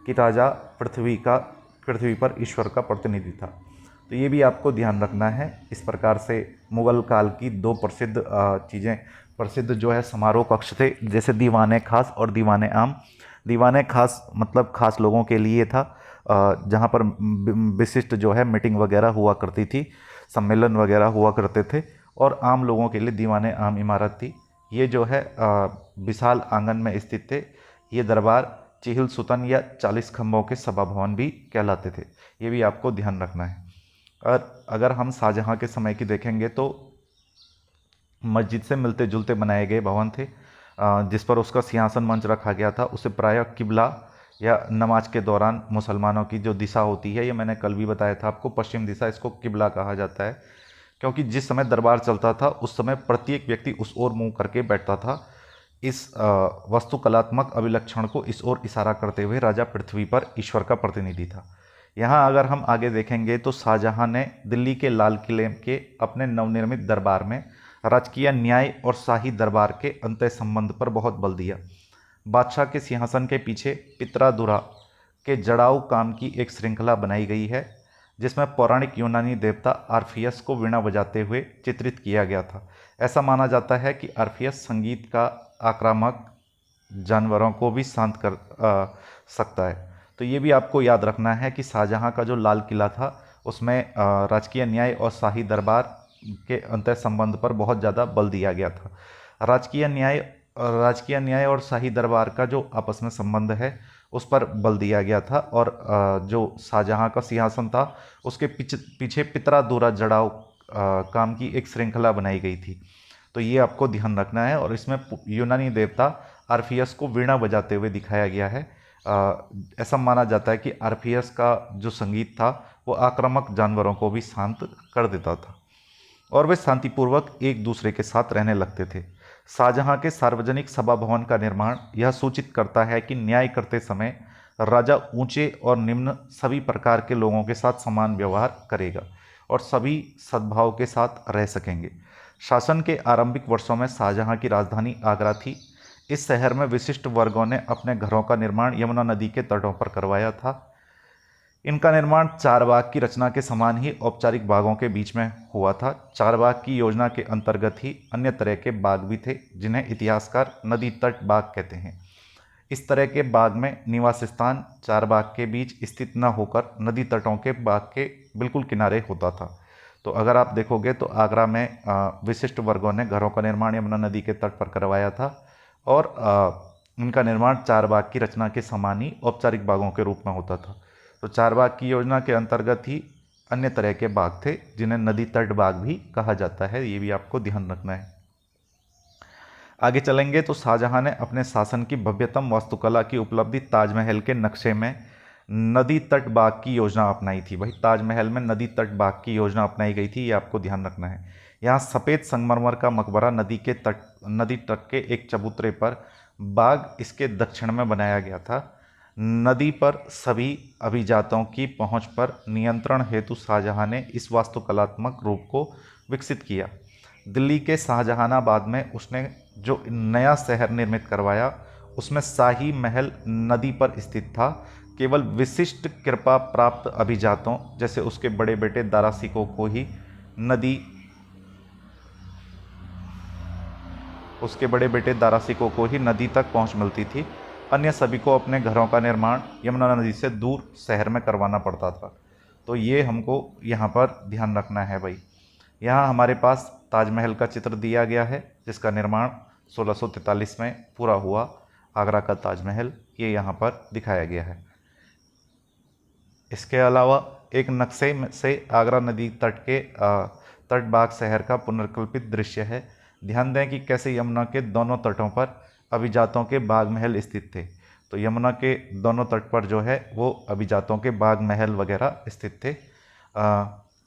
कि राजा पृथ्वी पर ईश्वर का प्रतिनिधि था। तो ये भी आपको ध्यान रखना है। इस प्रकार से मुग़ल काल की 2 प्रसिद्ध जो है समारोह कक्ष थे, जैसे दीवाने खास और दीवाने आम। दीवाने खास मतलब खास लोगों के लिए था जहाँ पर विशिष्ट जो है मीटिंग वगैरह हुआ करती थी, सम्मेलन वगैरह हुआ करते थे, और आम लोगों के लिए दीवाने आम इमारत थी। ये जो है विशाल आंगन में स्थित थे। ये दरबार चिहिल सुतन या 40 खंभों के सभा भवन भी कहलाते थे। ये भी आपको ध्यान रखना है। और अगर हम शाहजहाँ के समय की देखेंगे तो मस्जिद से मिलते जुलते बनाए गए भवन थे, जिस पर उसका सिंहासन मंच रखा गया था। उसे प्रायः किबला या नमाज के दौरान मुसलमानों की जो दिशा होती है, ये मैंने कल भी बताया था आपको, पश्चिम दिशा, इसको किबला कहा जाता है, क्योंकि जिस समय दरबार चलता था उस समय प्रत्येक व्यक्ति उस ओर मुंह करके बैठता था। इस वास्तुकलात्मक अभिलक्षण को इस ओर इशारा करते हुए राजा पृथ्वी पर ईश्वर का प्रतिनिधि था। यहाँ अगर हम आगे देखेंगे तो शाहजहाँ ने दिल्ली के लाल किले के अपने नवनिर्मित दरबार में राजकीय न्याय और शाही दरबार के अंतः संबंध पर बहुत बल दिया। बादशाह के सिंहासन के पीछे पितरादुरा के जड़ाऊ काम की एक श्रृंखला बनाई गई है, जिसमें पौराणिक यूनानी देवता आर्फियस को वीणा बजाते हुए चित्रित किया गया था। ऐसा माना जाता है कि आर्फियस संगीत का आक्रामक जानवरों को भी शांत कर सकता है। तो ये भी आपको याद रखना है कि शाहजहाँ का जो लाल किला था उसमें राजकीय न्याय और शाही दरबार के अंतः संबंध पर बहुत ज़्यादा बल दिया गया था। राजकीय न्याय और शाही दरबार का जो आपस में संबंध है उस पर बल दिया गया था। और जो शाहजहाँ का सिंहासन था उसके पीछे पितरादुरा जड़ाऊ काम की एक श्रृंखला बनाई गई थी। तो ये आपको ध्यान रखना है। और इसमें यूनानी देवता आर्फियस को वीणा बजाते हुए दिखाया गया है। ऐसा माना जाता है कि आर्फियस का जो संगीत था वो आक्रामक जानवरों को भी शांत कर देता था और वे शांतिपूर्वक एक दूसरे के साथ रहने लगते थे। शाहजहाँ के सार्वजनिक सभा भवन का निर्माण यह सूचित करता है कि न्याय करते समय राजा ऊंचे और निम्न सभी प्रकार के लोगों के साथ समान व्यवहार करेगा और सभी सद्भाव के साथ रह सकेंगे। शासन के आरंभिक वर्षों में शाहजहाँ की राजधानी आगरा थी। इस शहर में विशिष्ट वर्गों ने अपने घरों का निर्माण यमुना नदी के तटों पर करवाया था। इनका निर्माण चार बाग की रचना के समान ही औपचारिक बागों के बीच में हुआ था। चार बाग की योजना के अंतर्गत ही अन्य तरह के बाग भी थे, जिन्हें इतिहासकार नदी तट बाग कहते हैं। इस तरह के बाग में निवास स्थान चार बाग के बीच स्थित न होकर नदी तटों के बाग के बिल्कुल किनारे होता था। तो अगर आप देखोगे तो आगरा में विशिष्ट वर्गों ने घरों का निर्माण यमुना नदी के तट पर करवाया था और इनका निर्माण चार बाग की रचना के समान ही औपचारिक बागों के रूप में होता था। तो चार बाग की योजना के अंतर्गत ही अन्य तरह के बाग थे, जिन्हें नदी तट बाग भी कहा जाता है। ये भी आपको ध्यान रखना है। आगे चलेंगे तो शाहजहाँ ने अपने शासन की भव्यतम वास्तुकला की उपलब्धि ताजमहल के नक्शे में नदी तट बाग की योजना अपनाई थी। वही ताजमहल में नदी तट बाग की योजना अपनाई गई थी, ये आपको ध्यान रखना है। यहाँ सफ़ेद संगमरमर का मकबरा नदी तट के एक चबूतरे पर बाग इसके दक्षिण में बनाया गया था। नदी पर सभी अभिजातों की पहुंच पर नियंत्रण हेतु शाहजहाँ ने इस वास्तुकलात्मक रूप को विकसित किया। दिल्ली के शाहजहानाबाद में उसने जो नया शहर निर्मित करवाया उसमें शाही महल नदी पर स्थित था। केवल विशिष्ट कृपा प्राप्त अभिजातों जैसे उसके बड़े बेटे दारा सिकों को ही नदी तक पहुंच मिलती थी। अन्य सभी को अपने घरों का निर्माण यमुना नदी से दूर शहर में करवाना पड़ता था। तो ये हमको यहाँ पर ध्यान रखना है भाई। यहाँ हमारे पास ताजमहल का चित्र दिया गया है, जिसका निर्माण 1643 में पूरा हुआ। आगरा का ताजमहल ये यहाँ पर दिखाया गया है। इसके अलावा एक नक्शे से आगरा नदी तट के तटबाग शहर का पुनर्कल्पित दृश्य है। ध्यान दें कि कैसे यमुना के दोनों तटों पर अभिजातों के बाग महल स्थित थे। तो यमुना के दोनों तट पर जो है वो अभिजातों के बाग महल वगैरह स्थित थे।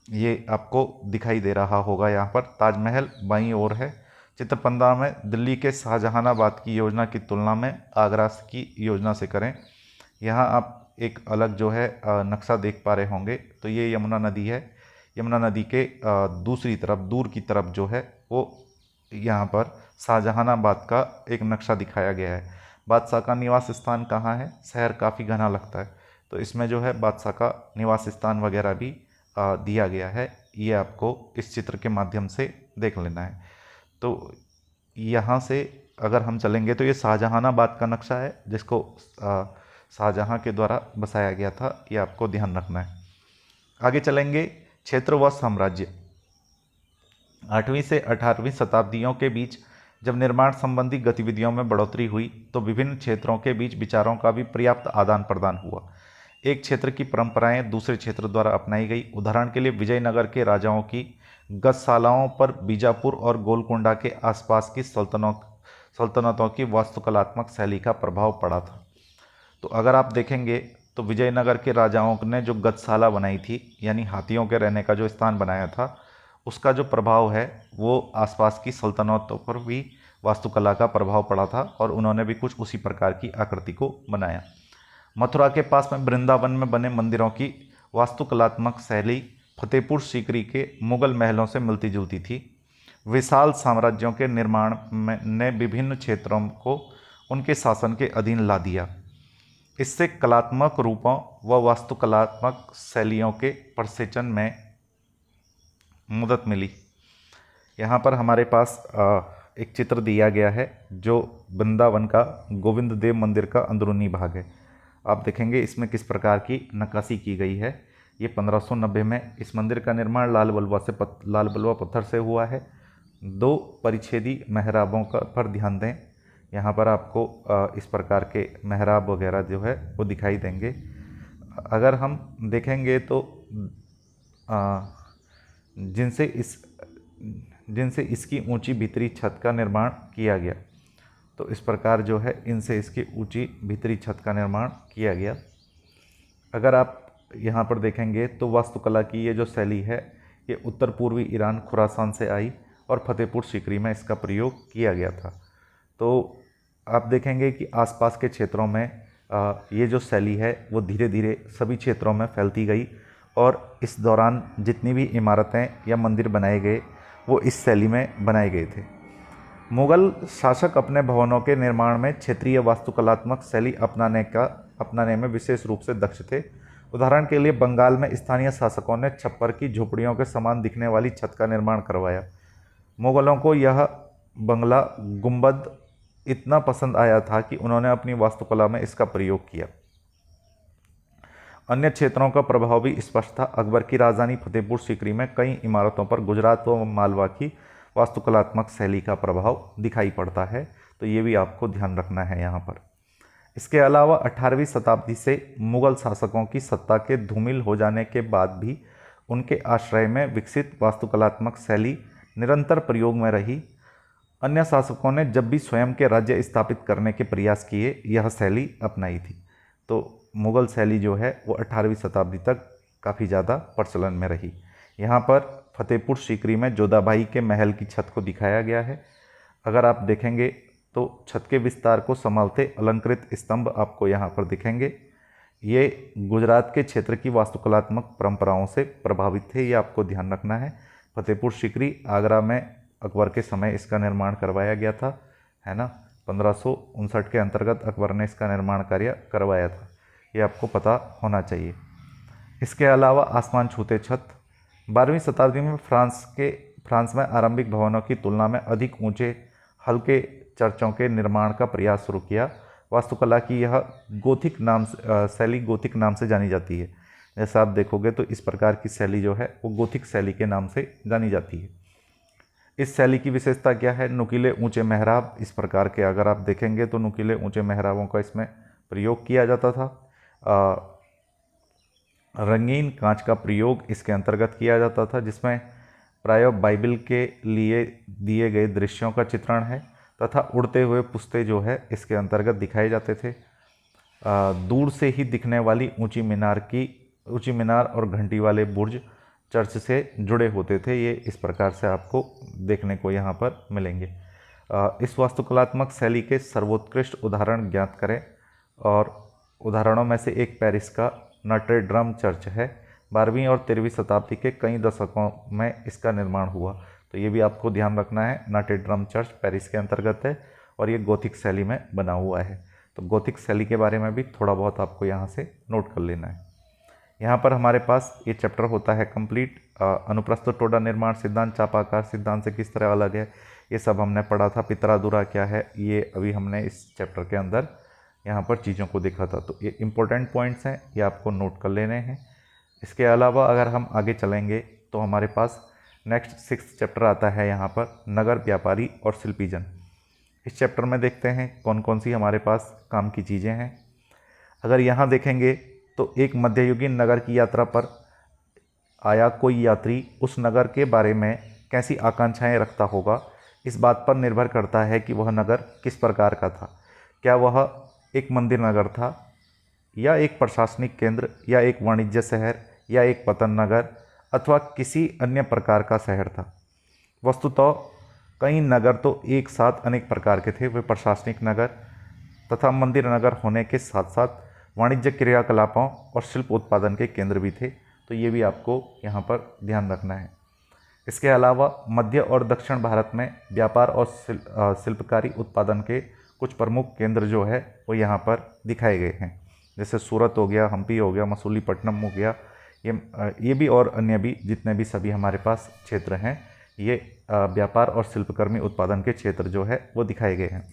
ये आपको दिखाई दे रहा होगा। यहाँ पर ताजमहल बाईं ओर है। चित्र 15 में दिल्ली के शाहजहानाबाद की योजना की तुलना में आगरा की योजना से करें। यहाँ आप एक अलग जो है नक्शा देख पा रहे होंगे। तो ये यमुना नदी है। यमुना नदी के दूसरी तरफ दूर की तरफ जो है वो यहाँ पर शाहजहानाबाद का एक नक्शा दिखाया गया है। बादशाह का निवास स्थान कहाँ है? शहर काफ़ी घना लगता है, तो इसमें जो है बादशाह का निवास स्थान वगैरह भी दिया गया है। ये आपको इस चित्र के माध्यम से देख लेना है। तो यहाँ से अगर हम चलेंगे तो ये शाहजहानाबाद का नक्शा है, जिसको शाहजहां के द्वारा बसाया गया था, ये आपको ध्यान रखना है। आगे चलेंगे, क्षेत्र व साम्राज्य। 8वीं से 18वीं शताब्दियों के बीच जब निर्माण संबंधी गतिविधियों में बढ़ोतरी हुई तो विभिन्न क्षेत्रों के बीच विचारों का भी पर्याप्त आदान प्रदान हुआ। एक क्षेत्र की परंपराएं दूसरे क्षेत्र द्वारा अपनाई गई। उदाहरण के लिए विजयनगर के राजाओं की गजशालाओं पर बीजापुर और गोलकुंडा के आसपास की सल्तनतों की वास्तुकलात्मक शैली का प्रभाव पड़ा था। तो अगर आप देखेंगे तो विजयनगर के राजाओं ने जो गजशाला बनाई थी, यानी हाथियों के रहने का जो स्थान बनाया था, उसका जो प्रभाव है वो आसपास की सल्तनतों पर भी वास्तुकला का प्रभाव पड़ा था और उन्होंने भी कुछ उसी प्रकार की आकृति को बनाया। मथुरा के पास में वृंदावन में बने मंदिरों की वास्तुकलात्मक शैली फतेहपुर सीकरी के मुगल महलों से मिलती जुलती थी। विशाल साम्राज्यों के निर्माण ने विभिन्न क्षेत्रों को उनके शासन के अधीन ला दिया। इससे कलात्मक रूपों व वास्तुकलात्मक शैलियों के प्रसेचन में मदद मिली। यहाँ पर हमारे पास एक चित्र दिया गया है जो वृंदावन का गोविंद देव मंदिर का अंदरूनी भाग है। आप देखेंगे इसमें किस प्रकार की नक्काशी की गई है। ये 1590 में इस मंदिर का निर्माण लाल बलुआ पत्थर से हुआ है। 2 परिच्छेदी मेहराबों का पर ध्यान दें। यहाँ पर आपको इस प्रकार के मेहराब वगैरह जो है वो दिखाई देंगे। अगर हम देखेंगे तो जिनसे इसकी ऊंची भीतरी छत का निर्माण किया गया। तो इस प्रकार जो है इनसे इसकी ऊंची भीतरी छत का निर्माण किया गया। अगर आप यहाँ पर देखेंगे तो वास्तुकला की ये जो शैली है ये उत्तर पूर्वी ईरान खुरासान से आई और फतेहपुर सीकरी में इसका प्रयोग किया गया था। तो आप देखेंगे कि आसपास के क्षेत्रों में ये जो शैली है वो धीरे धीरे सभी क्षेत्रों में फैलती गई और इस दौरान जितनी भी इमारतें या मंदिर बनाए गए वो इस शैली में बनाए गए थे। मुगल शासक अपने भवनों के निर्माण में क्षेत्रीय वास्तुकलात्मक शैली अपनाने में विशेष रूप से दक्ष थे। उदाहरण के लिए बंगाल में स्थानीय शासकों ने छप्पर की झोपड़ियों के समान दिखने वाली छत का निर्माण करवाया। मुगलों को यह बंगला गुंबद इतना पसंद आया था कि उन्होंने अपनी वास्तुकला में इसका प्रयोग किया। अन्य क्षेत्रों का प्रभाव भी स्पष्ट था। अकबर की राजधानी फतेहपुर सीकरी में कई इमारतों पर गुजरात व मालवा की वास्तुकलात्मक शैली का प्रभाव दिखाई पड़ता है। तो ये भी आपको ध्यान रखना है यहाँ पर। इसके अलावा 18वीं शताब्दी से मुगल शासकों की सत्ता के धूमिल हो जाने के बाद भी उनके आश्रय में विकसित वास्तुकलात्मक शैली निरंतर प्रयोग में रही। अन्य शासकों ने जब भी स्वयं के राज्य स्थापित करने के प्रयास किए यह शैली अपनाई थी। तो मुगल शैली जो है वो 18वीं शताब्दी तक काफ़ी ज़्यादा प्रचलन में रही। यहाँ पर फतेहपुर सीकरी में जोधाबाई के महल की छत को दिखाया गया है। अगर आप देखेंगे तो छत के विस्तार को संभालते अलंकृत स्तंभ आपको यहाँ पर दिखेंगे। ये गुजरात के क्षेत्र की वास्तुकलात्मक परंपराओं से प्रभावित थे, ये आपको ध्यान रखना है। फतेहपुर सीकरी आगरा में अकबर के समय इसका निर्माण करवाया गया था, है ना। 1559 के अंतर्गत अकबर ने इसका निर्माण कार्य करवाया था, ये आपको पता होना चाहिए। इसके अलावा आसमान छूते छत 12वीं शताब्दी में फ्रांस में आरंभिक भवनों की तुलना में अधिक ऊंचे हल्के चर्चों के निर्माण का प्रयास शुरू किया। वास्तुकला की यह शैली गोथिक नाम से जानी जाती है। जैसा आप देखोगे तो इस प्रकार की शैली जो है वो गोथिक शैली के नाम से जानी जाती है। इस शैली की विशेषता क्या है? नुकीले ऊंचे मेहराब इस प्रकार के अगर आप देखेंगे तो नुकीले ऊंचे मेहराबों का इसमें प्रयोग किया जाता था। रंगीन कांच का प्रयोग इसके अंतर्गत किया जाता था, जिसमें प्रायः बाइबल के लिए दिए गए दृश्यों का चित्रण है तथा उड़ते हुए पुस्ते जो है इसके अंतर्गत दिखाए जाते थे। दूर से ही दिखने वाली ऊंची मीनार और घंटी वाले बुर्ज चर्च से जुड़े होते थे। ये इस प्रकार से आपको देखने को यहाँ पर मिलेंगे। इस वास्तुकलात्मक शैली के सर्वोत्कृष्ट उदाहरण ज्ञात करें, और उदाहरणों में से एक पेरिस का नॉट्रे ड्रम चर्च है। 12वीं और 13वीं शताब्दी के कई दशकों में इसका निर्माण हुआ। तो ये भी आपको ध्यान रखना है। नॉट्रे ड्रम चर्च पेरिस के अंतर्गत है और ये गोथिक शैली में बना हुआ है। तो गोथिक शैली के बारे में भी थोड़ा बहुत आपको यहाँ से नोट कर लेना है। यहाँ पर हमारे पास ये चैप्टर होता है कंप्लीट। अनुप्रस्थ टोडा निर्माण सिद्धांत चापाकार सिद्धांत से किस तरह अलग है, ये सब हमने पढ़ा था। पितरादुरा क्या है, ये अभी हमने इस चैप्टर के अंदर यहाँ पर चीज़ों को देखा था। तो ये इम्पोर्टेंट पॉइंट्स हैं, ये आपको नोट कर लेने हैं। इसके अलावा अगर हम आगे चलेंगे तो हमारे पास नेक्स्ट 6th चैप्टर आता है यहाँ पर, नगर व्यापारी और शिल्पीजन। इस चैप्टर में देखते हैं कौन कौन सी हमारे पास काम की चीज़ें हैं। अगर यहाँ देखेंगे तो एक मध्ययुगीन नगर की यात्रा पर आया कोई यात्री उस नगर के बारे में कैसी आकांक्षाएं रखता होगा, इस बात पर निर्भर करता है कि वह नगर किस प्रकार का था। क्या वह एक मंदिर नगर था, या एक प्रशासनिक केंद्र, या एक वाणिज्य शहर, या एक पतन नगर, अथवा किसी अन्य प्रकार का शहर था। वस्तुतः कई नगर तो एक साथ अनेक प्रकार के थे। वे प्रशासनिक नगर तथा मंदिर नगर होने के साथ साथ वाणिज्य क्रियाकलापों और शिल्प उत्पादन के केंद्र भी थे। तो ये भी आपको यहाँ पर ध्यान रखना है। इसके अलावा मध्य और दक्षिण भारत में व्यापार और शिल्पकारी उत्पादन के कुछ प्रमुख केंद्र जो है वो यहाँ पर दिखाए गए हैं, जैसे सूरत हो गया, हम्पी हो गया, मसूलीपट्टनम हो गया, ये भी और अन्य भी जितने भी सभी हमारे पास क्षेत्र हैं, ये व्यापार और शिल्पकर्मी उत्पादन के क्षेत्र जो है वो दिखाए गए हैं।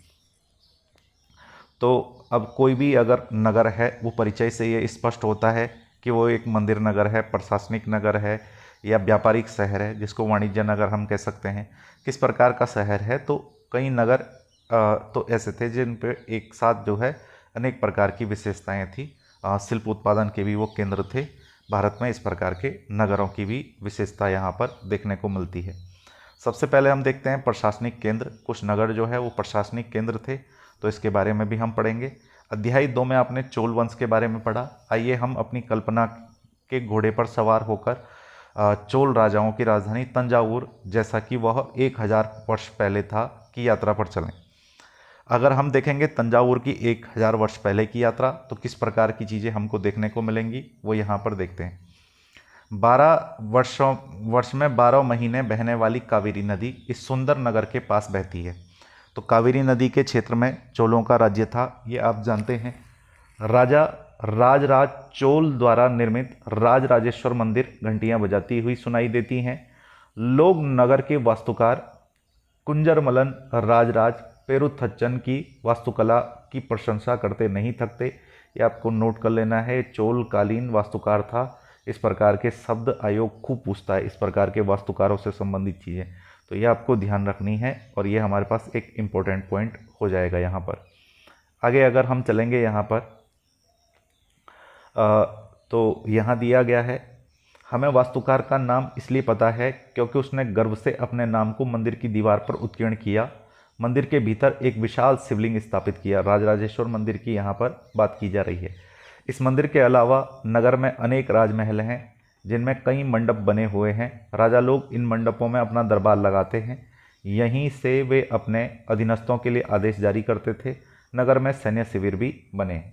तो अब कोई भी अगर नगर है वो परिचय से ये स्पष्ट होता है कि वो एक मंदिर नगर है, प्रशासनिक नगर है, या व्यापारिक शहर है, जिसको वाणिज्य नगर हम कह सकते हैं। किस प्रकार का शहर है, तो कई नगर तो ऐसे थे जिन पे एक साथ जो है अनेक प्रकार की विशेषताएं थी। शिल्प उत्पादन के भी वो केंद्र थे। भारत में इस प्रकार के नगरों की भी विशेषता यहाँ पर देखने को मिलती है। सबसे पहले हम देखते हैं प्रशासनिक केंद्र। कुछ नगर जो है वो प्रशासनिक केंद्र थे, तो इसके बारे में भी हम पढ़ेंगे। अध्याय 2 में आपने चोल वंश के बारे में पढ़ा। आइए हम अपनी कल्पना के घोड़े पर सवार होकर चोल राजाओं की राजधानी तंजावुर, जैसा कि वह 1000 वर्ष पहले था, की यात्रा पर चलें। अगर हम देखेंगे तंजावुर की 1000 वर्ष पहले की यात्रा, तो किस प्रकार की चीज़ें हमको देखने को मिलेंगी वो यहाँ पर देखते हैं। 12 वर्ष में 12 महीने बहने वाली कावेरी नदी इस सुंदर नगर के पास बहती है। तो कावेरी नदी के क्षेत्र में चोलों का राज्य था, ये आप जानते हैं। राजराज चोल द्वारा निर्मित राजराजेश्वर मंदिर घंटियां बजाती हुई सुनाई देती हैं। लोग नगर के वास्तुकार कुंजरमलन राजराज पेरुथच्चन की वास्तुकला की प्रशंसा करते नहीं थकते। ये आपको नोट कर लेना है, चोल कालीन वास्तुकार था। इस प्रकार के शब्द आयोग खूब पूछता है, इस प्रकार के वास्तुकारों से संबंधित चीज़ें, तो ये आपको ध्यान रखनी है और ये हमारे पास एक इम्पोर्टेंट पॉइंट हो जाएगा यहाँ पर। आगे अगर हम चलेंगे यहाँ पर तो यहाँ दिया गया है, हमें वास्तुकार का नाम इसलिए पता है क्योंकि उसने गर्व से अपने नाम को मंदिर की दीवार पर उत्कीर्ण किया। मंदिर के भीतर एक विशाल शिवलिंग स्थापित किया। राजराजेश्वर मंदिर की यहाँ पर बात की जा रही है। इस मंदिर के अलावा नगर में अनेक राजमहल हैं जिनमें कई मंडप बने हुए हैं। राजा लोग इन मंडपों में अपना दरबार लगाते हैं। यहीं से वे अपने अधीनस्थों के लिए आदेश जारी करते थे। नगर में सैन्य शिविर भी बने।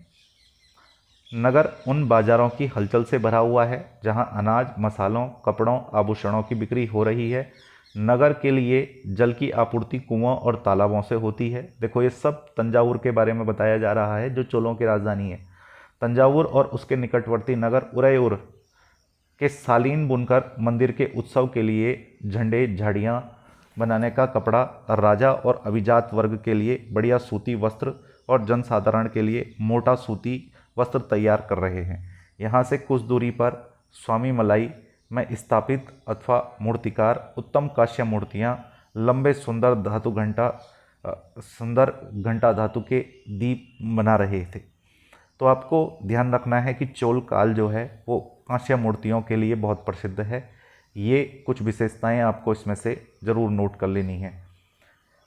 नगर उन बाजारों की हलचल से भरा हुआ है जहां अनाज, मसालों, कपड़ों, आभूषणों की बिक्री हो रही है। नगर के लिए जल की आपूर्ति कुआं और तालाबों से होती है। देखो ये सब तंजावुर के बारे में बताया जा रहा है जो चोलों की राजधानी है। तंजावुर और उसके निकटवर्ती नगर उरैयूर के शालीन बुनकर मंदिर के उत्सव के लिए झंडे, झाड़ियाँ बनाने का कपड़ा, राजा और अभिजात वर्ग के लिए बढ़िया सूती वस्त्र और जनसाधारण के लिए मोटा सूती वस्त्र तैयार कर रहे हैं। यहाँ से कुछ दूरी पर स्वामी मलाई में स्थापित अथवा मूर्तिकार उत्तम कांस्य मूर्तियाँ लंबे सुंदर घंटा धातु के दीप बना रहे थे। तो आपको ध्यान रखना है कि चोल काल जो है वो कांस्य मूर्तियों के लिए बहुत प्रसिद्ध है। ये कुछ विशेषताएं आपको इसमें से ज़रूर नोट कर लेनी है।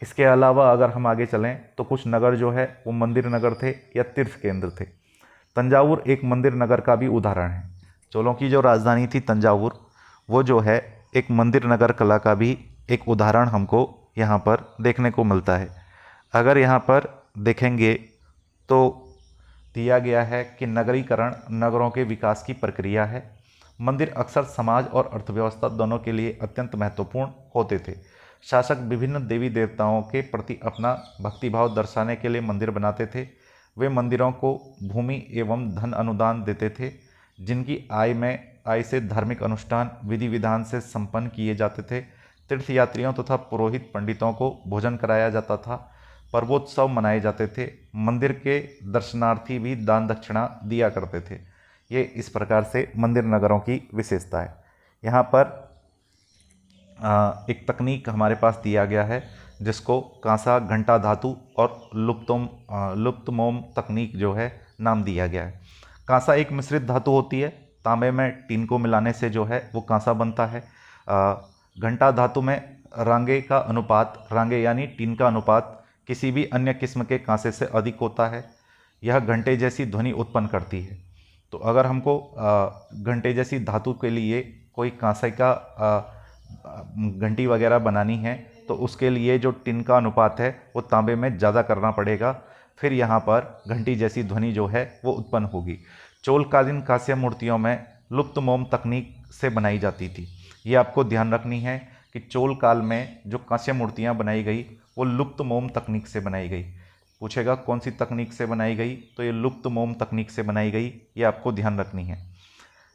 इसके अलावा अगर हम आगे चलें तो कुछ नगर जो है वो मंदिर नगर थे या तीर्थ केंद्र थे। तंजावुर एक मंदिर नगर का भी उदाहरण है। चोलों की जो राजधानी थी तंजावुर, वो जो है एक मंदिर नगर कला का भी एक उदाहरण हमको यहाँ पर देखने को मिलता है। अगर यहाँ पर देखेंगे तो दिया गया है कि नगरीकरण नगरों के विकास की प्रक्रिया है। मंदिर अक्सर समाज और अर्थव्यवस्था दोनों के लिए अत्यंत महत्वपूर्ण होते थे। शासक विभिन्न देवी देवताओं के प्रति अपना भक्तिभाव दर्शाने के लिए मंदिर बनाते थे। वे मंदिरों को भूमि एवं धन अनुदान देते थे, जिनकी आय से धार्मिक अनुष्ठान विधि विधान से संपन्न किए जाते थे। तीर्थयात्रियों तथा पुरोहित पंडितों को भोजन कराया जाता था। पर्वोत्सव मनाए जाते थे। मंदिर के दर्शनार्थी भी दान दक्षिणा दिया करते थे। ये इस प्रकार से मंदिर नगरों की विशेषता है। यहाँ पर एक तकनीक हमारे पास दिया गया है जिसको कांसा घंटा धातु और लुप्तमोम तकनीक जो है नाम दिया गया है। कांसा एक मिश्रित धातु होती है। तांबे में टीन को मिलाने से जो है वो कांसा बनता है। घंटा धातु में रांगे यानी टीन का अनुपात किसी भी अन्य किस्म के कांसे से अधिक होता है। यह घंटे जैसी ध्वनि उत्पन्न करती है। तो अगर हमको घंटे जैसी धातु के लिए कोई कांसे का घंटी वगैरह बनानी है तो उसके लिए जो टिन का अनुपात है वो तांबे में ज़्यादा करना पड़ेगा। फिर यहाँ पर घंटी जैसी ध्वनि जो है वो उत्पन्न होगी। चोलकालीन कांस्य मूर्तियों में लुप्त मोम तकनीक से बनाई जाती थी। ये आपको ध्यान रखनी है कि चोल काल में जो कांस्य मूर्तियाँ बनाई गई वो लुप्त मोम तकनीक से बनाई गई। पूछेगा कौन सी तकनीक से बनाई गई, तो ये लुप्त मोम तकनीक से बनाई गई, ये आपको ध्यान रखनी है।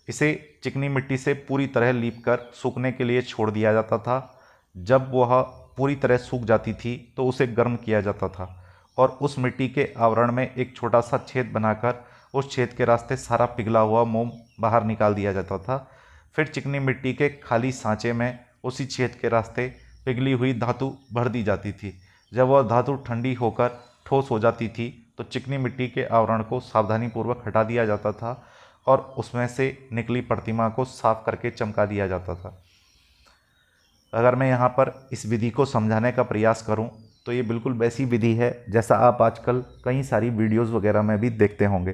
इसे चिकनी मिट्टी से पूरी तरह लीपकर सूखने के लिए छोड़ दिया जाता था। जब वह पूरी तरह सूख जाती थी तो उसे गर्म किया जाता था और उस मिट्टी के आवरण में एक छोटा सा छेद बनाकर उस छेद के रास्ते सारा पिघला हुआ मोम बाहर निकाल दिया जाता था। फिर चिकनी मिट्टी के खाली सांचे में उसी छेद के रास्ते पिघली हुई धातु भर दी जाती थी। जब वह धातु ठंडी होकर ठोस हो जाती थी तो चिकनी मिट्टी के आवरण को सावधानीपूर्वक हटा दिया जाता था और उसमें से निकली प्रतिमा को साफ करके चमका दिया जाता था। अगर मैं यहाँ पर इस विधि को समझाने का प्रयास करूँ तो ये बिल्कुल वैसी विधि है जैसा आप आजकल कई सारी वीडियोस वगैरह में भी देखते होंगे।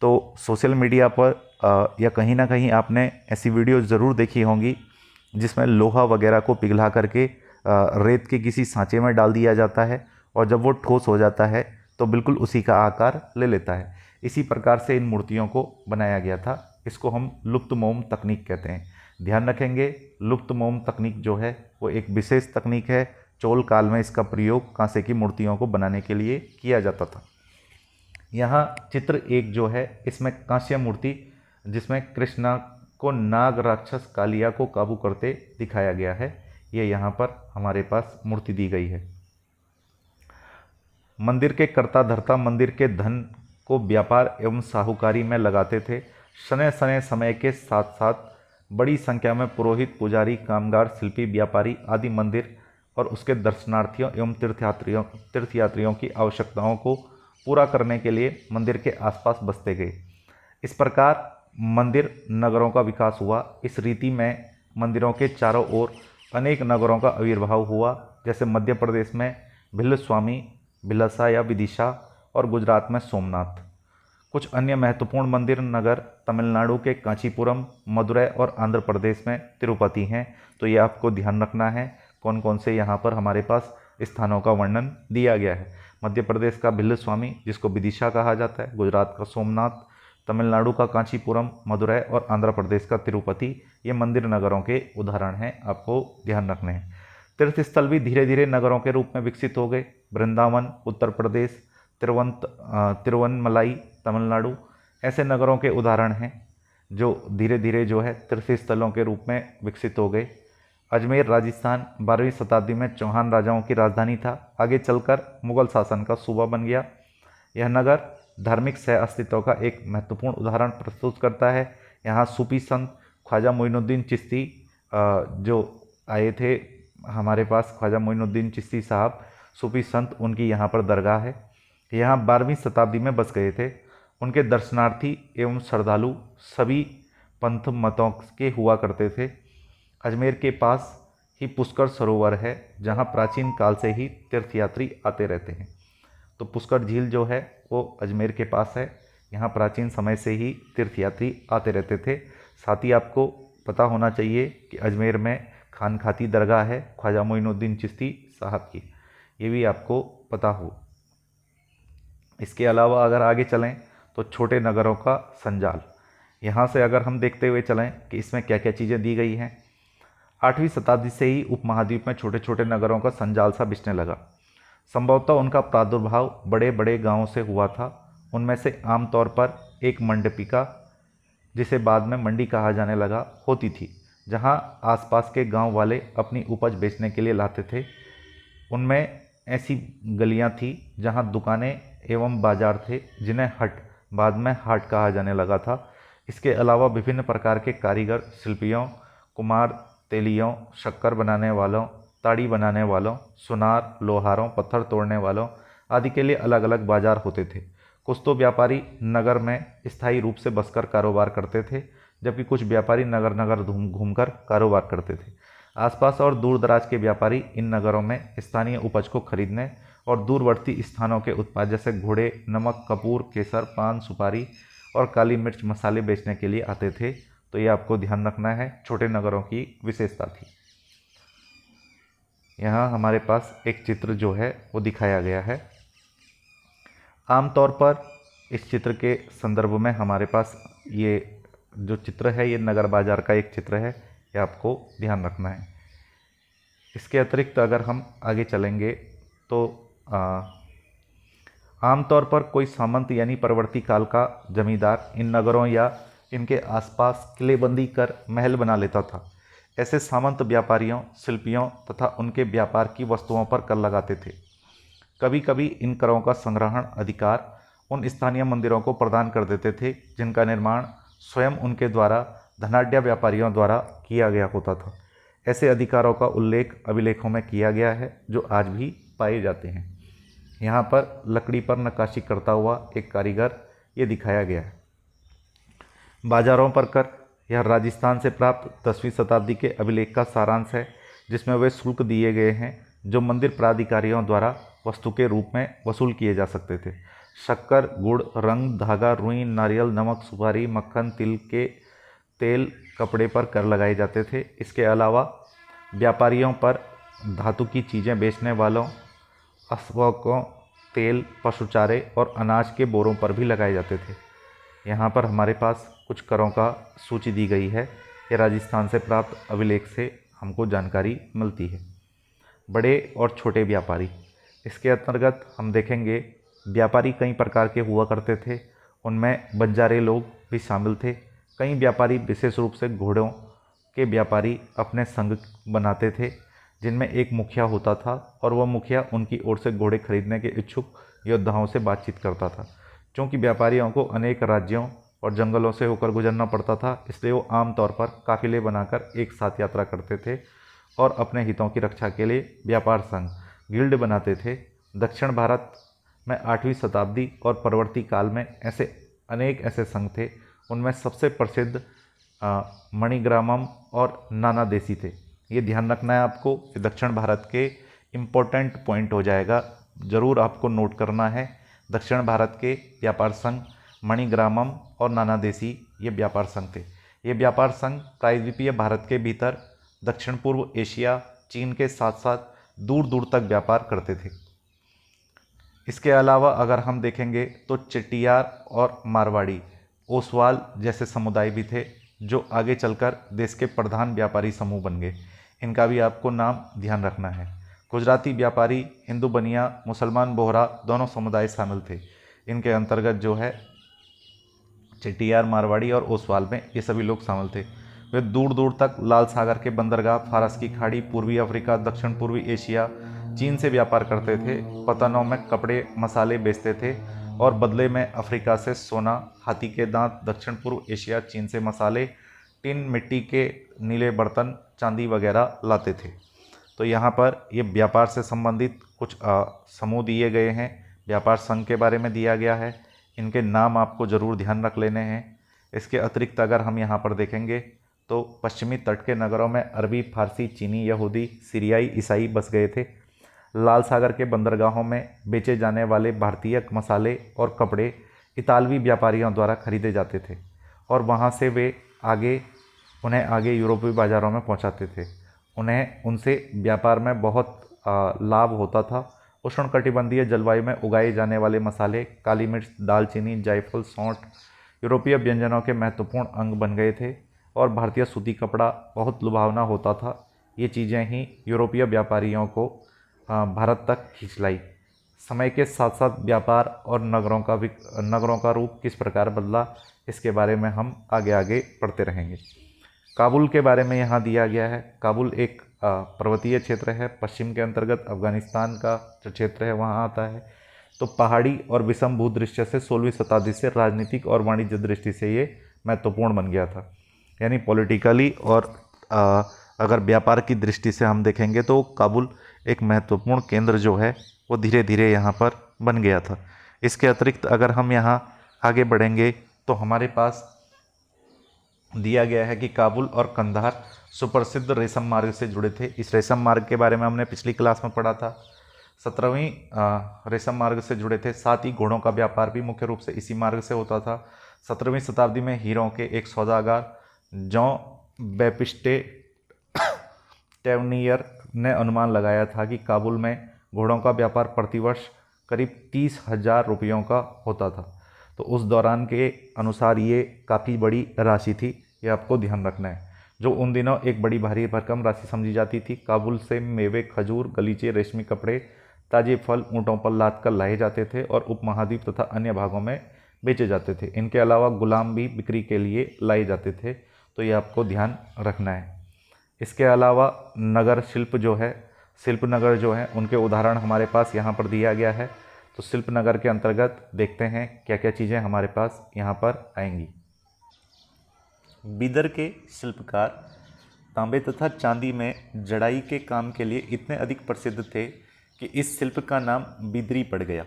तो सोशल मीडिया पर या कहीं ना कहीं आपने ऐसी वीडियोस ज़रूर देखी होंगी जिसमें लोहा वगैरह को पिघला करके रेत के किसी सांचे में डाल दिया जाता है और जब वो ठोस हो जाता है तो बिल्कुल उसी का आकार ले लेता है। इसी प्रकार से इन मूर्तियों को बनाया गया था। इसको हम लुप्त मोम तकनीक कहते हैं। ध्यान रखेंगे, लुप्त मोम तकनीक जो है वो एक विशेष तकनीक है। चोल काल में इसका प्रयोग कांसे की मूर्तियों को बनाने के लिए किया जाता था। यहाँ चित्र एक जो है इसमें कांस्य मूर्ति जिसमें कृष्णा को नाग राक्षस कालिया को काबू करते दिखाया गया है, ये यहाँ पर हमारे पास मूर्ति दी गई है। मंदिर के कर्ता धर्ता मंदिर के धन को व्यापार एवं साहूकारी में लगाते थे। समय के साथ साथ बड़ी संख्या में पुरोहित, पुजारी, कामगार, शिल्पी, व्यापारी आदि मंदिर और उसके दर्शनार्थियों एवं तीर्थयात्रियों की आवश्यकताओं को पूरा करने के लिए मंदिर के आसपास बसते गए। इस प्रकार मंदिर नगरों का विकास हुआ। इस रीति में मंदिरों के चारों ओर अनेक नगरों का आविर्भाव हुआ, जैसे मध्य प्रदेश में भिल्लस्वामी, भिलसा या विदिशा और गुजरात में सोमनाथ। कुछ अन्य महत्वपूर्ण मंदिर नगर तमिलनाडु के कांचीपुरम, मदुरै और आंध्र प्रदेश में तिरुपति हैं। तो ये आपको ध्यान रखना है कौन कौन से यहाँ पर हमारे पास स्थानों का वर्णन दिया गया है। मध्य प्रदेश का भिल्लस्वामी जिसको विदिशा कहा जाता है, गुजरात का सोमनाथ, तमिलनाडु का कांचीपुरम, मदुरै और आंध्र प्रदेश का तिरुपति, ये मंदिर नगरों के उदाहरण हैं, आपको ध्यान रखने हैं। तीर्थस्थल भी धीरे धीरे नगरों के रूप में विकसित हो गए। वृंदावन उत्तर प्रदेश, तिरुवन्नमलाई तमिलनाडु ऐसे नगरों के उदाहरण हैं जो धीरे धीरे जो है तीर्थस्थलों के रूप में विकसित हो गए। अजमेर राजस्थान 12वीं शताब्दी में चौहान राजाओं की राजधानी था, आगे चलकर मुगल शासन का सूबा बन गया। यह नगर धार्मिक सह अस्तित्व का एक महत्वपूर्ण उदाहरण प्रस्तुत करता है। यहाँ सूफी संत ख्वाजा मोइनुद्दीन चिश्ती जो आए थे हमारे पास, ख्वाजा मोइनुद्दीन चिश्ती साहब सूफी संत, उनकी यहाँ पर दरगाह है। यहाँ 12वीं शताब्दी में बस गए थे। उनके दर्शनार्थी एवं श्रद्धालु सभी पंथ मतों के हुआ करते थे। अजमेर के पास ही पुष्कर सरोवर है जहाँ प्राचीन काल से ही तीर्थयात्री आते रहते हैं। तो पुष्कर झील जो है वो अजमेर के पास है। यहाँ प्राचीन समय से ही तीर्थयात्री आते रहते थे। साथ ही आपको पता होना चाहिए कि अजमेर में खानखाती दरगाह है ख्वाजा मोइनुद्दीन चिश्ती साहब की, ये भी आपको पता हो। इसके अलावा अगर आगे चलें तो छोटे नगरों का संजाल, यहाँ से अगर हम देखते हुए चलें कि इसमें क्या क्या चीज़ें दी गई हैं। 8वीं शताब्दी से ही उपमहाद्वीप में छोटे छोटे नगरों का संजाल सा बिछने लगा। संभवतः उनका प्रादुर्भाव बड़े बड़े गांवों से हुआ था। उनमें से आमतौर पर एक मंडपिका, जिसे बाद में मंडी कहा जाने लगा, होती थी, जहां आसपास के गांव वाले अपनी उपज बेचने के लिए लाते थे। उनमें ऐसी गलियां थी जहां दुकानें एवं बाजार थे, जिन्हें हट बाद में हाट कहा जाने लगा था। इसके अलावा विभिन्न प्रकार के कारीगर, शिल्पियों, कुम्हार, तेलियों, शक्कर बनाने वालों, ताड़ी बनाने वालों, सुनार, लोहारों, पत्थर तोड़ने वालों आदि के लिए अलग अलग बाजार होते थे। कुछ तो व्यापारी नगर में स्थायी रूप से बसकर कारोबार करते थे, जबकि कुछ व्यापारी नगर नगर घूमकर कारोबार करते थे। आसपास और दूर दराज के व्यापारी इन नगरों में स्थानीय उपज को खरीदने और दूरवर्ती स्थानों के उत्पाद जैसे घोड़े, नमक, कपूर, केसर, पान, सुपारी और काली मिर्च मसाले बेचने के लिए आते थे। तो ये आपको ध्यान रखना है, छोटे नगरों की विशेषता थी। यहाँ हमारे पास एक चित्र जो है वो दिखाया गया है। आमतौर पर इस चित्र के संदर्भ में हमारे पास ये जो चित्र है ये नगर बाजार का एक चित्र है, ये आपको ध्यान रखना है। इसके अतिरिक्त अगर हम आगे चलेंगे तो आमतौर पर कोई सामंत यानी परवर्ती काल का जमींदार इन नगरों या इनके आसपास किलेबंदी कर महल बना लेता था। ऐसे सामंत व्यापारियों, शिल्पियों तथा उनके व्यापार की वस्तुओं पर कर लगाते थे। कभी कभी इन करों का संग्रहण अधिकार उन स्थानीय मंदिरों को प्रदान कर देते थे, जिनका निर्माण स्वयं उनके द्वारा धनाढ्य व्यापारियों द्वारा किया गया होता था। ऐसे अधिकारों का उल्लेख अभिलेखों में किया गया है, जो आज भी पाए जाते हैं। यहाँ पर लकड़ी पर नक्काशी करता हुआ एक कारीगर ये दिखाया गया है। बाजारों पर कर यह राजस्थान से प्राप्त 10वीं शताब्दी के अभिलेख का सारांश है, जिसमें वे शुल्क दिए गए हैं जो मंदिर प्राधिकारियों द्वारा वस्तु के रूप में वसूल किए जा सकते थे। शक्कर, गुड़, रंग, धागा, रुई, नारियल, नमक, सुपारी, मक्खन, तिल के तेल, कपड़े पर कर लगाए जाते थे। इसके अलावा व्यापारियों पर धातु की चीज़ें बेचने वालों, अश्वकों, तेल, पशुचारे और अनाज के बोरों पर भी लगाए जाते थे। यहाँ पर हमारे पास कुछ करों का सूची दी गई है। ये राजस्थान से प्राप्त अभिलेख से हमको जानकारी मिलती है। बड़े और छोटे व्यापारी, इसके अंतर्गत हम देखेंगे व्यापारी कई प्रकार के हुआ करते थे। उनमें बंजारे लोग भी शामिल थे। कई व्यापारी, विशेष रूप से घोड़ों के व्यापारी, अपने संघ बनाते थे, जिनमें एक मुखिया होता था और वह मुखिया उनकी ओर से घोड़े खरीदने के इच्छुक योद्धाओं से बातचीत करता था। क्योंकि व्यापारियों को अनेक राज्यों और जंगलों से होकर गुजरना पड़ता था, इसलिए वो आमतौर पर काफिले बनाकर एक साथ यात्रा करते थे और अपने हितों की रक्षा के लिए व्यापार संघ, गिल्ड बनाते थे। दक्षिण भारत में 8वीं शताब्दी और परवर्ती काल में अनेक ऐसे संघ थे। उनमें सबसे प्रसिद्ध मणिग्रामम और नाना देशी थे। ये ध्यान रखना है आपको, कि दक्षिण भारत के इम्पोर्टेंट पॉइंट हो जाएगा, ज़रूर आपको नोट करना है। दक्षिण भारत के व्यापार संघ मणिग्रामम और नाना देशी ये व्यापार संघ थे। ये व्यापार संघ प्रायद्वीपीय भारत के भीतर दक्षिण पूर्व एशिया, चीन के साथ साथ दूर दूर तक व्यापार करते थे। इसके अलावा अगर हम देखेंगे तो चेट्टियार और मारवाड़ी, ओसवाल जैसे समुदाय भी थे, जो आगे चलकर देश के प्रधान व्यापारी समूह बन गए। इनका भी आपको नाम ध्यान रखना है। गुजराती व्यापारी, हिंदू बनिया, मुसलमान बोहरा दोनों समुदाय शामिल थे। इनके अंतर्गत जो है चेट्टियार, मारवाड़ी और ओसवाल में ये सभी लोग शामिल थे। वे दूर दूर तक लाल सागर के बंदरगाह, फारस की खाड़ी, पूर्वी अफ्रीका, दक्षिण पूर्वी एशिया, चीन से व्यापार करते थे। पतनों में कपड़े, मसाले बेचते थे और बदले में अफ्रीका से सोना, हाथी के दांत, दक्षिण पूर्व एशिया, चीन से मसाले, टिन, मिट्टी के नीले बर्तन, चांदी वगैरह लाते थे। तो यहाँ पर ये व्यापार से संबंधित कुछ समूह दिए गए हैं, व्यापार संघ के बारे में दिया गया है। इनके नाम आपको ज़रूर ध्यान रख लेने हैं। इसके अतिरिक्त अगर हम यहाँ पर देखेंगे तो पश्चिमी तट के नगरों में अरबी, फारसी, चीनी, यहूदी, सीरियाई, ईसाई बस गए थे। लाल सागर के बंदरगाहों में बेचे जाने वाले भारतीय मसाले और कपड़े इतालवी व्यापारियों द्वारा खरीदे जाते थे और वहाँ से वे उन्हें आगे यूरोपीय बाज़ारों में पहुँचाते थे। उन्हें उनसे व्यापार में बहुत लाभ होता था। उष्णकटिबंधीय जलवायु में उगाए जाने वाले मसाले, काली मिर्च, दालचीनी, जायफल, सौंठ यूरोपीय व्यंजनों के महत्वपूर्ण अंग बन गए थे और भारतीय सूती कपड़ा बहुत लुभावना होता था। ये चीज़ें ही यूरोपीय व्यापारियों को भारत तक खींच लाई। समय के साथ साथ व्यापार और नगरों का रूप किस प्रकार बदला, इसके बारे में हम आगे आगे पढ़ते रहेंगे। काबुल के बारे में यहाँ दिया गया है। काबुल एक पर्वतीय क्षेत्र है, पश्चिम के अंतर्गत अफगानिस्तान का जो क्षेत्र है वहाँ आता है। तो पहाड़ी और विषम भूदृश्य से 16वीं शताब्दी से राजनीतिक और वाणिज्य दृष्टि से ये महत्वपूर्ण बन गया था। यानी पॉलिटिकली और अगर व्यापार की दृष्टि से हम देखेंगे तो काबुल एक महत्वपूर्ण केंद्र जो है वो धीरे धीरे यहाँ पर बन गया था। इसके अतिरिक्त अगर हम यहाँ आगे बढ़ेंगे तो हमारे पास दिया गया है कि काबुल और कंधार सुप्रसिद्ध रेशम मार्ग से जुड़े थे। इस रेशम मार्ग के बारे में हमने पिछली क्लास में पढ़ा था। 17वीं रेशम मार्ग से जुड़े थे। साथ ही घोड़ों का व्यापार भी मुख्य रूप से इसी मार्ग से होता था। 17वीं शताब्दी में हीरों के एक सौदागर जॉन बैप्टिस्ट टेवनियर ने अनुमान लगाया था कि काबुल में घोड़ों का व्यापार प्रतिवर्ष करीब 30,000 रुपयों का होता था। तो उस दौरान के अनुसार ये काफ़ी बड़ी राशि थी, ये आपको ध्यान रखना है, जो उन दिनों एक बड़ी भारी भरकम राशि समझी जाती थी। काबुल से मेवे, खजूर, गलीचे, रेशमी कपड़े, ताजे फल ऊँटों पर लाद कर लाए जाते थे और उपमहाद्वीप तथा अन्य भागों में बेचे जाते थे। इनके अलावा गुलाम भी बिक्री के लिए लाए जाते थे, तो ये आपको ध्यान रखना है। इसके अलावा नगर शिल्प जो है, शिल्प नगर जो है, उनके उदाहरण हमारे पास यहाँ पर दिया गया है। तो शिल्प नगर के अंतर्गत देखते हैं क्या क्या चीज़ें हमारे पास यहाँ पर आएंगी। बीदर के शिल्पकार तांबे तथा चांदी में जड़ाई के काम के लिए इतने अधिक प्रसिद्ध थे कि इस शिल्प का नाम बीदरी पड़ गया।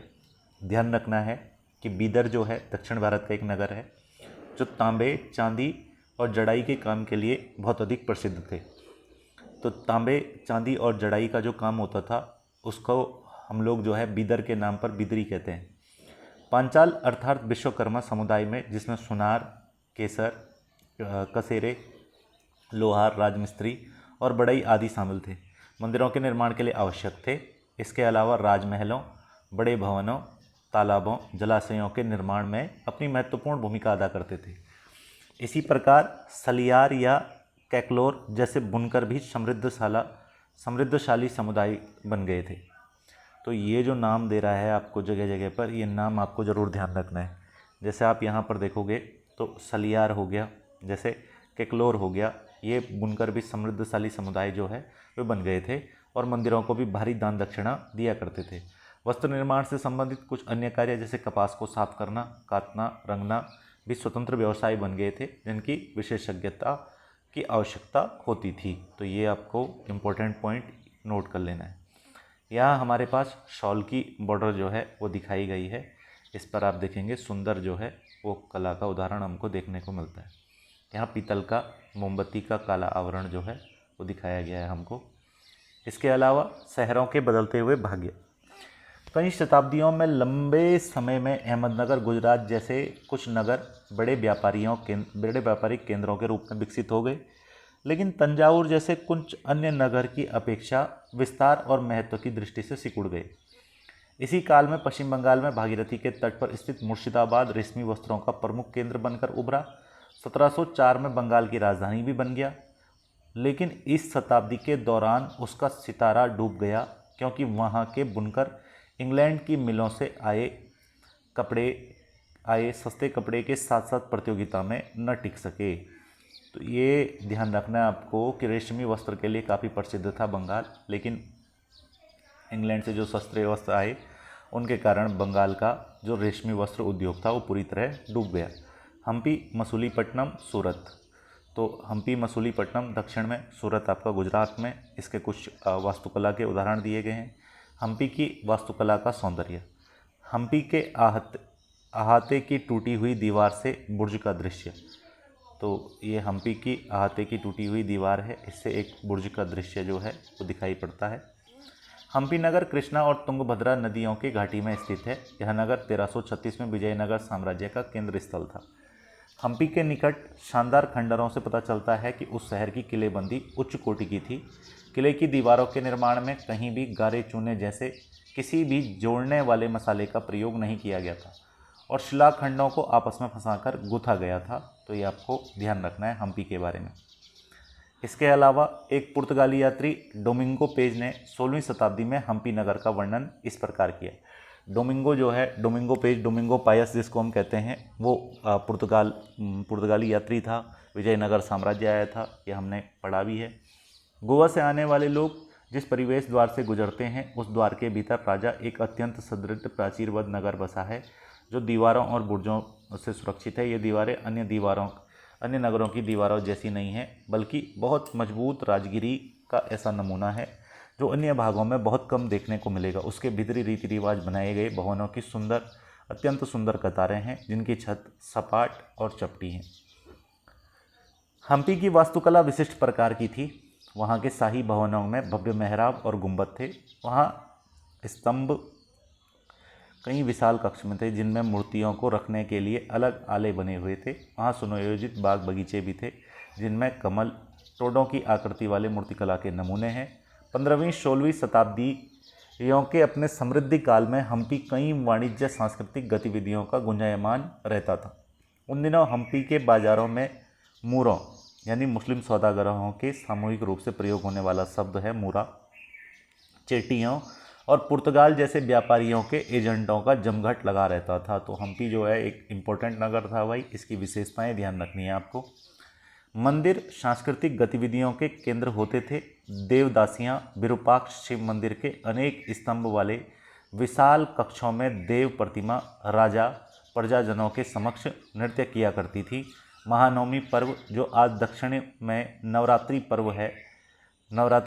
ध्यान रखना है कि बीदर जो है दक्षिण भारत का एक नगर है जो तांबे, चांदी और जड़ाई के काम के लिए बहुत अधिक प्रसिद्ध थे। तो तांबे, चांदी और जड़ाई का जो काम होता था उसको हम लोग जो है बीदर के नाम पर बिदरी कहते हैं। पांचाल अर्थात विश्वकर्मा समुदाय में, जिसमें सुनार, केसर, कसेरे, लोहार, राजमिस्त्री और बढ़ई आदि शामिल थे, मंदिरों के निर्माण के लिए आवश्यक थे। इसके अलावा राजमहलों, बड़े भवनों, तालाबों, जलाशयों के निर्माण में अपनी महत्वपूर्ण भूमिका अदा करते थे। इसी प्रकार सलियार या कैकलोर जैसे बुनकर भी समृद्धशाली समुदाय बन गए थे। तो ये जो नाम दे रहा है आपको जगह जगह पर, ये नाम आपको ज़रूर ध्यान रखना है। जैसे आप यहाँ पर देखोगे तो सलियार हो गया, जैसे कैकलोर हो गया, ये बुनकर भी समृद्धशाली समुदाय जो है वे बन गए थे और मंदिरों को भी भारी दान दक्षिणा दिया करते थे। वस्त्र निर्माण से संबंधित कुछ अन्य कार्य जैसे कपास को साफ करना, काटना, रंगना भी स्वतंत्र व्यवसाय बन गए थे, जिनकी विशेषज्ञता की आवश्यकता होती थी। तो ये आपको इम्पोर्टेंट पॉइंट नोट कर लेना है। यहाँ हमारे पास शॉल की बॉर्डर जो है वो दिखाई गई है। इस पर आप देखेंगे सुंदर जो है वो कला का उदाहरण हमको देखने को मिलता है। यहाँ पीतल का, मोमबत्ती का काला आवरण जो है वो दिखाया गया है हमको। इसके अलावा शहरों के बदलते हुए भाग्य, कई शताब्दियों में लंबे समय में अहमदनगर, गुजरात जैसे कुछ नगर बड़े व्यापारिक केंद्रों के रूप में विकसित हो गए, लेकिन तंजावुर जैसे कुछ अन्य नगर की अपेक्षा विस्तार और महत्व की दृष्टि से सिकुड़ गए। इसी काल में पश्चिम बंगाल में भागीरथी के तट पर स्थित मुर्शिदाबाद रेशमी वस्त्रों का प्रमुख केंद्र बनकर उभरा। 1704 में बंगाल की राजधानी भी बन गया, लेकिन इस शताब्दी के दौरान उसका सितारा डूब गया, क्योंकि वहाँ के बुनकर इंग्लैंड की मिलों से आए सस्ते कपड़े के साथ साथ प्रतियोगिता में न टिक सके। तो ये ध्यान रखना है आपको कि रेशमी वस्त्र के लिए काफ़ी प्रसिद्ध था बंगाल, लेकिन इंग्लैंड से जो सस्ते वस्त्र आए उनके कारण बंगाल का जो रेशमी वस्त्र उद्योग था वो पूरी तरह डूब गया। हम्पी, मसूलीपट्टनम, सूरत। तो हम्पी, मसूलीपट्टनम दक्षिण में, सूरत आपका गुजरात में। इसके कुछ वास्तुकला के उदाहरण दिए गए हैं। हम्पी की वास्तुकला का सौंदर्य, हम्पी के अहाते की टूटी हुई दीवार से बुर्ज का दृश्य। तो ये हम्पी की अहाते की टूटी हुई दीवार है, इससे एक बुर्ज का दृश्य जो है वो दिखाई पड़ता है। हम्पी नगर कृष्णा और तुंगभद्रा नदियों की घाटी में स्थित है। यह नगर 1336 में विजयनगर साम्राज्य का केंद्र स्थल था। हम्पी के निकट शानदार खंडरों से पता चलता है कि उस शहर की किलेबंदी उच्च कोटि की थी। किले की दीवारों के निर्माण में कहीं भी गारे चूने जैसे किसी भी जोड़ने वाले मसाले का प्रयोग नहीं किया गया था और शिलाखंडों को आपस में फंसाकर गूंथा गया था। तो ये आपको ध्यान रखना है हम्पी के बारे में। इसके अलावा एक पुर्तगाली यात्री डोमिंगो पेज ने 16वीं शताब्दी में हम्पी नगर का वर्णन इस प्रकार किया। डोमिंगो जो है, डोमिंगो पेज, डोमिंगो पायस जिसको हम कहते हैं, वो पुर्तगाली यात्री था, विजयनगर साम्राज्य आया था, ये हमने पढ़ा भी है। गोवा से आने वाले लोग जिस परिवेश द्वार से गुजरते हैं उस द्वार के भीतर राजा एक अत्यंत सुदृढ़ प्राचीरबद्ध नगर बसा है जो दीवारों और बुर्जों से सुरक्षित है। ये दीवारें अन्य नगरों की दीवारों जैसी नहीं है, बल्कि बहुत मजबूत राजगिरी का ऐसा नमूना है जो अन्य भागों में बहुत कम देखने को मिलेगा। उसके भीतरी रीति रिवाज बनाए गए भवनों की अत्यंत सुंदर कतारें हैं जिनकी छत सपाट और चपटी हैं। हम्पी की वास्तुकला विशिष्ट प्रकार की थी। वहाँ के शाही भवनों में भव्य मेहराब और गुंबद थे। वहाँ स्तंभ कई विशाल कक्ष में थे जिनमें मूर्तियों को रखने के लिए अलग आले बने हुए थे। वहाँ सुनियोजित बाग बगीचे भी थे जिनमें कमल टोडों की आकृति वाले मूर्तिकला के नमूने हैं। 15वीं-16वीं शताब्दियों के अपने समृद्धि काल में हम्पी कई वाणिज्य सांस्कृतिक गतिविधियों का गुंजायमान रहता था। उन दिनों हम्पी के बाजारों में मूरों यानी मुस्लिम सौदागरों के सामूहिक रूप से प्रयोग होने वाला शब्द है मूरा, चेटियों और पुर्तगाल जैसे व्यापारियों के एजेंटों का जमघट लगा रहता था। तो हम्पी जो है एक इम्पोर्टेंट नगर था भाई, इसकी विशेषताएं ध्यान रखनी है आपको। मंदिर सांस्कृतिक गतिविधियों के केंद्र होते थे। देवदासियां विरूपाक्ष शिव मंदिर के अनेक स्तंभ वाले विशाल कक्षों में देव प्रतिमा राजा प्रजाजनों के समक्ष नृत्य किया करती थी। महानवमी पर्व जो आज दक्षिण में नवरात्रि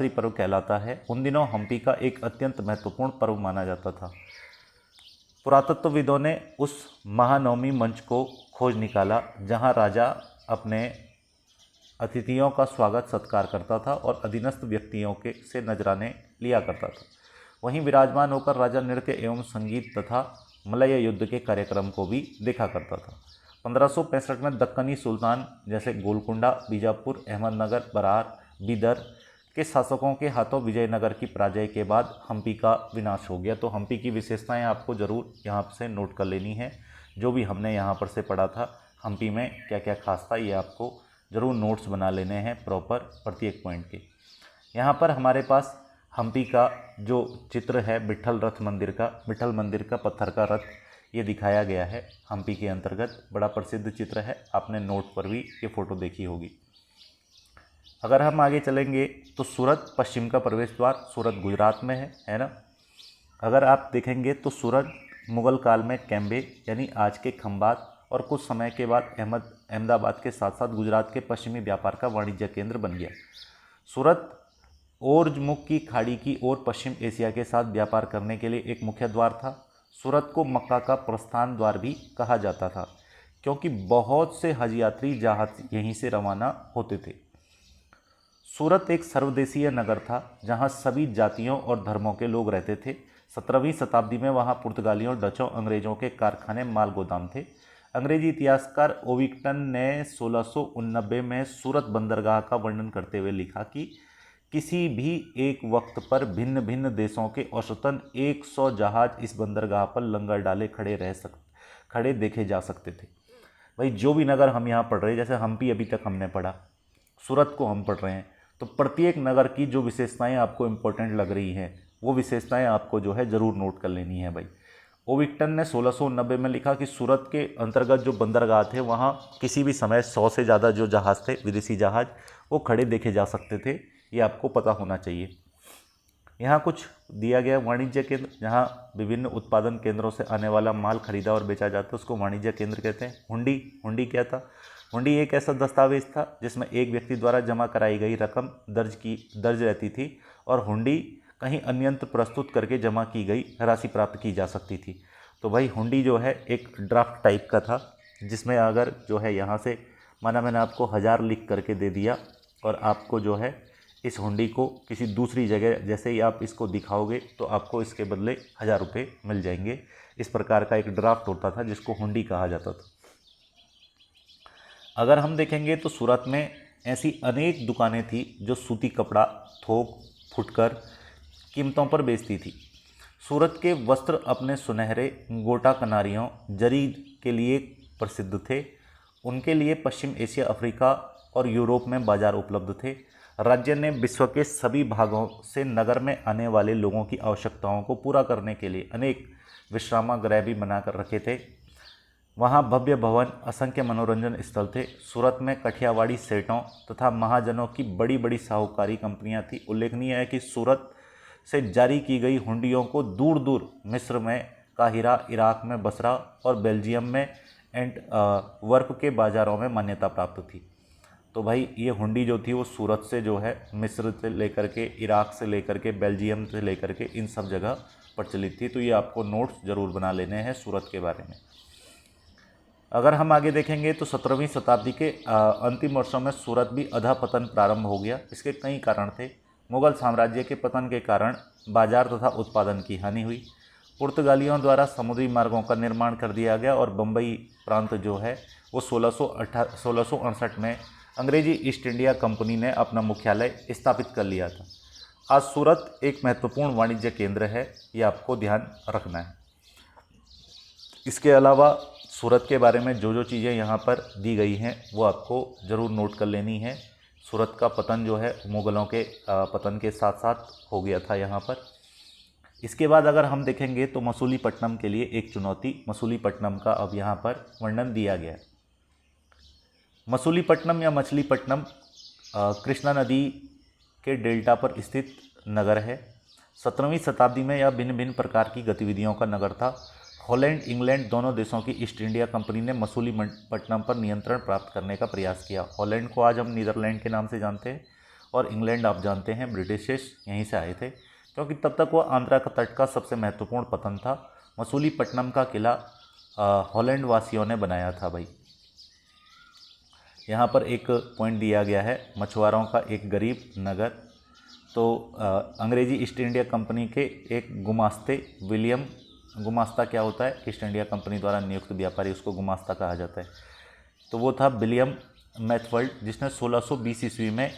पर्व कहलाता है, उन दिनों हम्पी का एक अत्यंत महत्वपूर्ण पर्व माना जाता था। पुरातत्वविदों ने उस महानवमी मंच को खोज निकाला जहां राजा अपने अतिथियों का स्वागत सत्कार करता था और अधीनस्थ व्यक्तियों के से नजराने लिया करता था। वहीं विराजमान होकर राजा नृत्य एवं संगीत तथा मलय युद्ध के कार्यक्रम को भी देखा करता था। 1565 में दक्कनी सुल्तान जैसे गोलकुंडा, बीजापुर, अहमदनगर, बरार, बीदर के शासकों के हाथों विजयनगर की पराजय के बाद हम्पी का विनाश हो गया। तो हम्पी की विशेषताएं आपको ज़रूर यहाँ से नोट कर लेनी है। जो भी हमने यहाँ पर से पढ़ा था हम्पी में क्या क्या खास था, ये आपको ज़रूर नोट्स बना लेने हैं प्रॉपर प्रत्येक पॉइंट के। यहाँ पर हमारे पास हम्पी का जो चित्र है विट्ठल मंदिर का पत्थर का रथ ये दिखाया गया है हम्पी के अंतर्गत। बड़ा प्रसिद्ध चित्र है, आपने नोट पर भी ये फ़ोटो देखी होगी। अगर हम आगे चलेंगे तो सूरत पश्चिम का प्रवेश द्वार, सूरत गुजरात में है ना। अगर आप देखेंगे तो सूरत मुग़ल काल में कैम्बे यानी आज के खंबात और कुछ समय के बाद अहमदाबाद के साथ साथ गुजरात के पश्चिमी व्यापार का वाणिज्य केंद्र बन गया। सूरत ओरमुख की खाड़ी की ओर पश्चिम एशिया के साथ व्यापार करने के लिए एक मुख्य द्वार था। सूरत को मक्का का प्रस्थान द्वार भी कहा जाता था क्योंकि बहुत से हज यात्री जहाज यहीं से रवाना होते थे। सूरत एक सर्वदेशीय नगर था जहां सभी जातियों और धर्मों के लोग रहते थे। 17वीं शताब्दी में वहां पुर्तगालियों, डचों, अंग्रेजों के कारखाने, माल गोदाम थे। अंग्रेजी इतिहासकार ओविक्टन ने 1689 में सूरत बंदरगाह का वर्णन करते हुए लिखा कि किसी भी एक वक्त पर भिन्न भिन्न देशों के औसतन 100 जहाज इस बंदरगाह पर लंगर डाले खड़े देखे जा सकते थे। भाई जो भी नगर हम यहाँ पढ़ रहे हैं, जैसे हम्पी अभी तक हमने पढ़ा, सूरत को हम पढ़ रहे हैं, तो प्रत्येक नगर की जो विशेषताएं आपको इम्पोर्टेंट लग रही हैं वो विशेषताएं आपको जो है ज़रूर नोट कर लेनी है भाई। ओविक्टन ने 1690 में लिखा कि सूरत के अंतर्गत जो बंदरगाह थे वहाँ किसी भी समय 100 से ज़्यादा जो जहाज़ थे, विदेशी जहाज़, वो खड़े देखे जा सकते थे। ये आपको पता होना चाहिए। यहाँ कुछ दिया गया वाणिज्य केंद्र, जहाँ विभिन्न उत्पादन केंद्रों से आने वाला माल खरीदा और बेचा जाता है, उसको वाणिज्य केंद्र कहते हैं। हुंडी क्या था? हुंडी एक ऐसा दस्तावेज था जिसमें एक व्यक्ति द्वारा जमा कराई गई रकम दर्ज रहती थी और हुंडी कहीं अन्यत्र प्रस्तुत करके जमा की गई राशि प्राप्त की जा सकती थी। तो भाई हुंडी जो है एक ड्राफ्ट टाइप का था जिसमें अगर जो है यहाँ से माना मैंने आपको 1000 लिख करके दे दिया और आपको जो है इस हुंडी को किसी दूसरी जगह जैसे ही आप इसको दिखाओगे तो आपको इसके बदले 1000 रुपये मिल जाएंगे। इस प्रकार का एक ड्राफ्ट होता था जिसको हुंडी कहा जाता था। अगर हम देखेंगे तो सूरत में ऐसी अनेक दुकानें थी जो सूती कपड़ा, थोक, फुटकर कीमतों पर बेचती थी। सूरत के वस्त्र अपने सुनहरे गोटा कनारियों जरी के लिए प्रसिद्ध थे। उनके लिए पश्चिम एशिया, अफ्रीका और यूरोप में बाजार उपलब्ध थे। राज्य ने विश्व के सभी भागों से नगर में आने वाले लोगों की आवश्यकताओं को पूरा करने के लिए अनेक विश्रामागृह भी बनाकर रखे थे। वहाँ भव्य भवन, असंख्य मनोरंजन स्थल थे। सूरत में कठियावाड़ी सेठों तथा महाजनों की बड़ी बड़ी साहूकारी कंपनियां थी। उल्लेखनीय है कि सूरत से जारी की गई हुंडियों को दूर दूर मिस्र में काहिरा, इराक में बसरा और बेल्जियम में वर्क के बाज़ारों में मान्यता प्राप्त थी। तो भाई ये हुंडी जो थी वो सूरत से जो है मिस्र से लेकर के, इराक से लेकर के, बेल्जियम से लेकर के इन सब जगह प्रचलित थी। तो ये आपको नोट्स ज़रूर बना लेने हैं सूरत के बारे में। अगर हम आगे देखेंगे तो 17वीं शताब्दी के अंतिम वर्षों में सूरत भी अधःपतन प्रारंभ हो गया। इसके कई कारण थे। मुगल साम्राज्य के पतन के कारण बाजार तथा उत्पादन की हानि हुई। पुर्तगालियों द्वारा समुद्री मार्गों का निर्माण कर दिया गया और बम्बई प्रांत जो है वो 1668 में अंग्रेजी ईस्ट इंडिया कंपनी ने अपना मुख्यालय स्थापित कर लिया था। आज सूरत एक महत्वपूर्ण वाणिज्य केंद्र है, ये आपको ध्यान रखना है। इसके अलावा सूरत के बारे में जो जो चीज़ें यहाँ पर दी गई हैं वो आपको ज़रूर नोट कर लेनी है। सूरत का पतन जो है मुग़लों के पतन के साथ साथ हो गया था यहाँ पर। इसके बाद अगर हम देखेंगे तो मसूलीपट्टनम के लिए एक चुनौती, मसूलीपट्टनम का अब यहाँ पर वर्णन दिया गया है। मसूलीपट्टनम या मछलीपट्टनम कृष्णा नदी के डेल्टा पर स्थित नगर है। 17वीं शताब्दी में यह भिन्न भिन्न प्रकार की गतिविधियों का नगर था। हॉलैंड, इंग्लैंड दोनों देशों की ईस्ट इंडिया कंपनी ने मसूलीपट्टनम पर नियंत्रण प्राप्त करने का प्रयास किया। हॉलैंड को आज हम नीदरलैंड के नाम से जानते हैं और इंग्लैंड आप जानते हैं ब्रिटिशर्स यहीं से आए थे, क्योंकि तब तक वो आंध्रा का तट का सबसे महत्वपूर्ण पतन था। मसूलीपट्टनम का किला हॉलैंड वासियों ने बनाया था। भाई यहाँ पर एक पॉइंट दिया गया है, मछुआरों का एक गरीब नगर। तो अंग्रेजी ईस्ट इंडिया कंपनी के एक गुमास्ते विलियम, गुमास्ता क्या होता है? ईस्ट इंडिया कंपनी द्वारा नियुक्त व्यापारी, उसको गुमास्ता कहा जाता है। तो वो था विलियम मैथवर्ड, जिसने 1620 ईस्वी में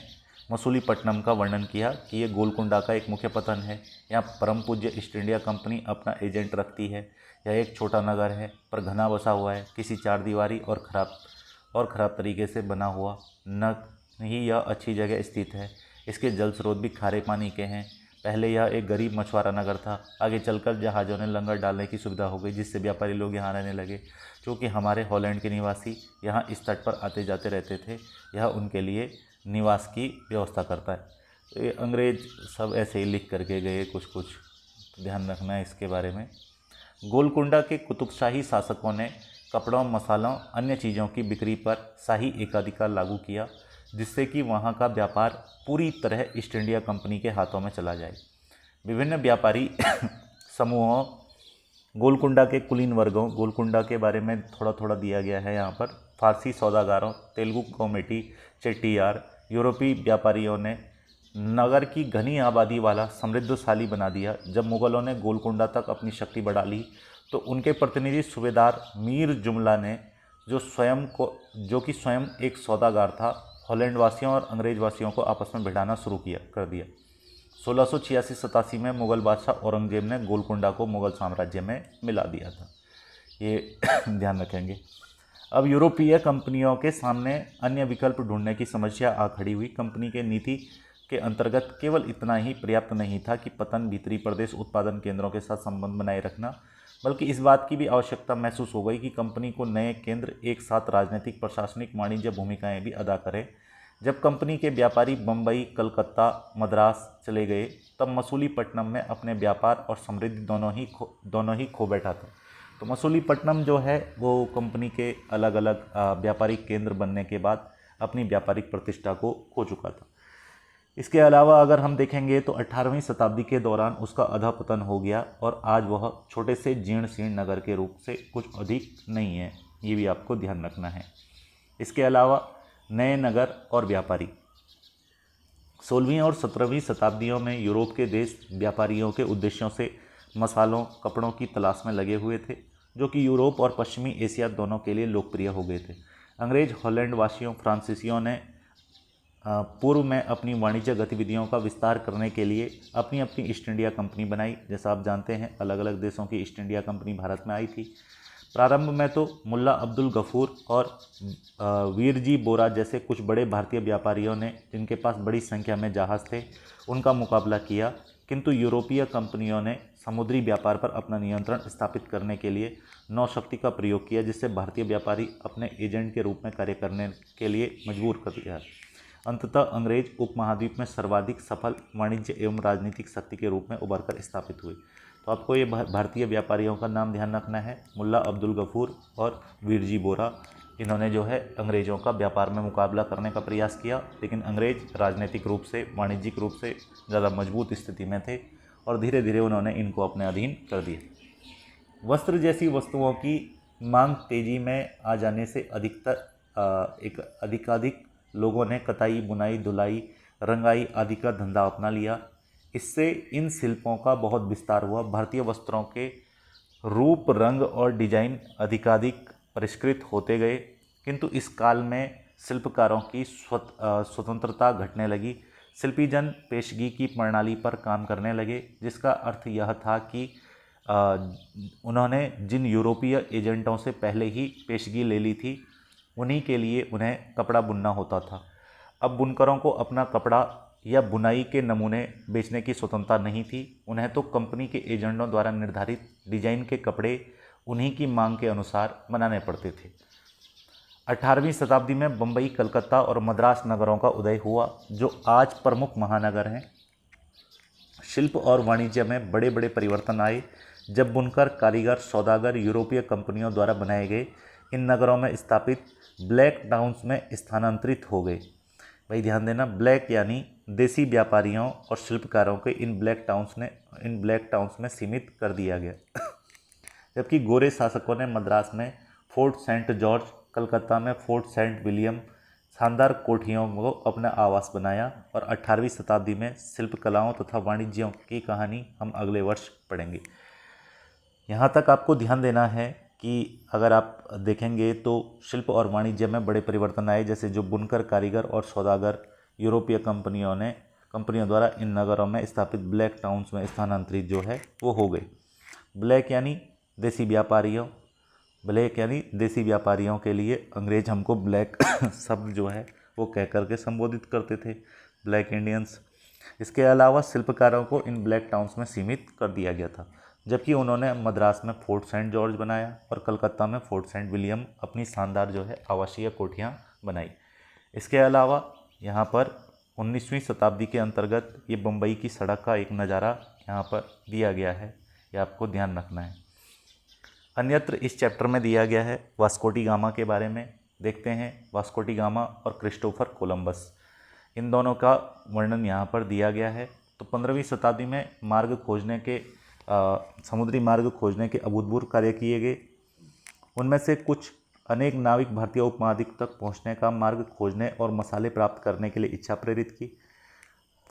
मसूलीपट्टनम का वर्णन किया कि ये गोलकुंडा का एक मुख्य पतन है। यहाँ परम पूज्य ईस्ट इंडिया कंपनी अपना एजेंट रखती है। यह एक छोटा नगर है पर घना बसा हुआ है, किसी चार दीवारी और ख़राब तरीके से बना हुआ न ही यह अच्छी जगह स्थित है। इसके जल स्रोत भी खारे पानी के हैं। पहले यह एक गरीब मछुआरा नगर था। आगे चलकर जहाज़ों ने लंगर डालने की सुविधा हो गई, जिससे व्यापारी लोग यहाँ रहने लगे। क्योंकि हमारे हॉलैंड के निवासी यहाँ इस तट पर आते जाते रहते थे, यह उनके लिए निवास की व्यवस्था करता है। तो ये अंग्रेज सब ऐसे ही लिख करके गए कुछ कुछ, तो ध्यान रखना है इसके बारे में। गोलकुंडा के कुतुबशाही शासकों ने कपड़ों, मसालों, अन्य चीज़ों की बिक्री पर शाही एकाधिकार लागू किया, जिससे कि वहाँ का व्यापार पूरी तरह ईस्ट इंडिया कंपनी के हाथों में चला जाए। विभिन्न व्यापारी समूहों, गोलकुंडा के कुलीन वर्गों, गोलकुंडा के बारे में थोड़ा थोड़ा दिया गया है यहाँ पर। फारसी सौदागारों, तेलुगु कमेटी, चेट्टियार, यूरोपीय व्यापारियों ने नगर की घनी आबादी वाला समृद्धशाली बना दिया। जब मुग़लों ने गोलकुंडा तक अपनी शक्ति बढ़ा ली तो उनके प्रतिनिधि सूबेदार मीर जुमला ने, जो कि स्वयं एक सौदागार था, हॉलैंड वासियों और अंग्रेज वासियों को आपस में भिड़ाना शुरू कर दिया। 1686-87 में मुग़ल बादशाह औरंगजेब ने गोलकुंडा को मुग़ल साम्राज्य में मिला दिया था। ये ध्यान रखेंगे। अब यूरोपीय कंपनियों के सामने अन्य विकल्प ढूंढने की समस्या आ खड़ी हुई। कंपनी के नीति के अंतर्गत केवल इतना ही पर्याप्त नहीं था कि पतन, भीतरी प्रदेश, उत्पादन केंद्रों के साथ संबंध बनाए रखना, बल्कि इस बात की भी आवश्यकता महसूस हो गई कि कंपनी को नए केंद्र एक साथ राजनीतिक, प्रशासनिक, वाणिज्य भूमिकाएं भी अदा करें। जब कंपनी के व्यापारी बम्बई, कलकत्ता, मद्रास चले गए, तब मसूलीपट्टनम में अपने व्यापार और समृद्धि दोनों ही खो बैठा था। तो मसूलीपट्टनम जो है वो कंपनी के अलग अलग व्यापारिक केंद्र बनने के बाद अपनी व्यापारिक प्रतिष्ठा को खो चुका था। इसके अलावा अगर हम देखेंगे तो 18वीं शताब्दी के दौरान उसका अधःपतन हो गया और आज वह छोटे से जीर्ण शीर्ण नगर के रूप से कुछ अधिक नहीं है। ये भी आपको ध्यान रखना है। इसके अलावा नए नगर और व्यापारी, 16वीं और 17वीं शताब्दियों में यूरोप के देश व्यापारियों के उद्देश्यों से मसालों, कपड़ों की तलाश में लगे हुए थे, जो कि यूरोप और पश्चिमी एशिया दोनों के लिए लोकप्रिय हो गए थे। अंग्रेज, हॉलैंड वासियों, फ्रांसीसियों ने पूर्व में अपनी वाणिज्य गतिविधियों का विस्तार करने के लिए अपनी अपनी ईस्ट इंडिया कंपनी बनाई। जैसा आप जानते हैं अलग अलग देशों की ईस्ट इंडिया कंपनी भारत में आई थी। प्रारंभ में तो मुल्ला अब्दुल गफूर और वीरजी बोरा जैसे कुछ बड़े भारतीय व्यापारियों ने, जिनके पास बड़ी संख्या में जहाज़ थे, उनका मुकाबला किया, किंतु यूरोपीय कंपनियों ने समुद्री व्यापार पर अपना नियंत्रण स्थापित करने के लिए नौशक्ति का प्रयोग किया, जिससे भारतीय व्यापारी अपने एजेंट के रूप में कार्य करने के लिए मजबूर कर दिया। अंततः अंग्रेज उपमहाद्वीप में सर्वाधिक सफल वाणिज्य एवं राजनीतिक शक्ति के रूप में उभर कर स्थापित हुए। तो आपको ये भारतीय व्यापारियों का नाम ध्यान रखना है, मुल्ला अब्दुल गफूर और वीरजी बोरा। इन्होंने जो है अंग्रेज़ों का व्यापार में मुकाबला करने का प्रयास किया, लेकिन अंग्रेज राजनीतिक रूप से, वाणिज्यिक रूप से ज़्यादा मजबूत स्थिति में थे और धीरे धीरे उन्होंने इनको अपने अधीन कर दिया। वस्त्र जैसी वस्तुओं की मांग तेजी में आ जाने से अधिकाधिक लोगों ने कताई, बुनाई, धुलाई, रंगाई आदि का धंधा अपना लिया। इससे इन शिल्पों का बहुत विस्तार हुआ। भारतीय वस्त्रों के रूप, रंग और डिजाइन अधिकाधिक परिष्कृत होते गए, किंतु इस काल में शिल्पकारों की स्वतंत्रता घटने लगी। शिल्पी जन पेशगी की प्रणाली पर काम करने लगे, जिसका अर्थ यह था कि उन्होंने जिन यूरोपीय एजेंटों से पहले ही पेशगी ले ली थी, उन्हीं के लिए उन्हें कपड़ा बुनना होता था। अब बुनकरों को अपना कपड़ा या बुनाई के नमूने बेचने की स्वतंत्रता नहीं थी। उन्हें तो कंपनी के एजेंटों द्वारा निर्धारित डिजाइन के कपड़े उन्हीं की मांग के अनुसार बनाने पड़ते थे। 18वीं शताब्दी में बम्बई, कलकत्ता और मद्रास नगरों का उदय हुआ, जो आज प्रमुख महानगर हैं। शिल्प और वाणिज्य में बड़े बड़े परिवर्तन आए जब बुनकर, कारीगर, सौदागर यूरोपीय कंपनियों द्वारा बनाए गए इन नगरों में स्थापित ब्लैक टाउन्स में स्थानांतरित हो गए। भाई ध्यान देना, ब्लैक यानी देसी व्यापारियों और शिल्पकारों के इन ब्लैक टाउन्स में सीमित कर दिया गया। जबकि गोरे शासकों ने मद्रास में फोर्ट सेंट जॉर्ज, कलकत्ता में फोर्ट सेंट विलियम शानदार कोठियों को अपना आवास बनाया। और 18वीं शताब्दी में शिल्प कलाओं तथा वाणिज्यों की कहानी हम अगले वर्ष पढ़ेंगे। यहाँ तक आपको ध्यान देना है कि अगर आप देखेंगे तो शिल्प और वाणिज्य में बड़े परिवर्तन आए, जैसे जो बुनकर, कारीगर और सौदागर यूरोपीय कंपनियों द्वारा इन नगरों में स्थापित ब्लैक टाउन्स में स्थानांतरित जो है वो हो गए। ब्लैक यानी देसी व्यापारियों के लिए अंग्रेज हमको ब्लैक शब्द जो है वो कह करके संबोधित करते थे, ब्लैक इंडियंस। इसके अलावा शिल्पकारों को इन ब्लैक टाउन्स में सीमित कर दिया गया था, जबकि उन्होंने मद्रास में फोर्ट सेंट जॉर्ज बनाया और कलकत्ता में फोर्ट सेंट विलियम अपनी शानदार जो है आवासीय कोठियाँ बनाई। इसके अलावा यहाँ पर 19वीं शताब्दी के अंतर्गत ये बम्बई की सड़क का एक नज़ारा यहाँ पर दिया गया है, ये आपको ध्यान रखना है। अन्यत्र इस चैप्टर में दिया गया है वास्को डी गामा के बारे में। देखते हैं वास्को डी गामा और क्रिस्टोफर कोलंबस, इन दोनों का वर्णन यहाँ पर दिया गया है। तो 15वीं शताब्दी में समुद्री मार्ग खोजने के अभूतपूर्व कार्य किए गए। उनमें से कुछ अनेक नाविक भारतीय उपमहाद्वीप तक पहुंचने का मार्ग खोजने और मसाले प्राप्त करने के लिए इच्छा प्रेरित की।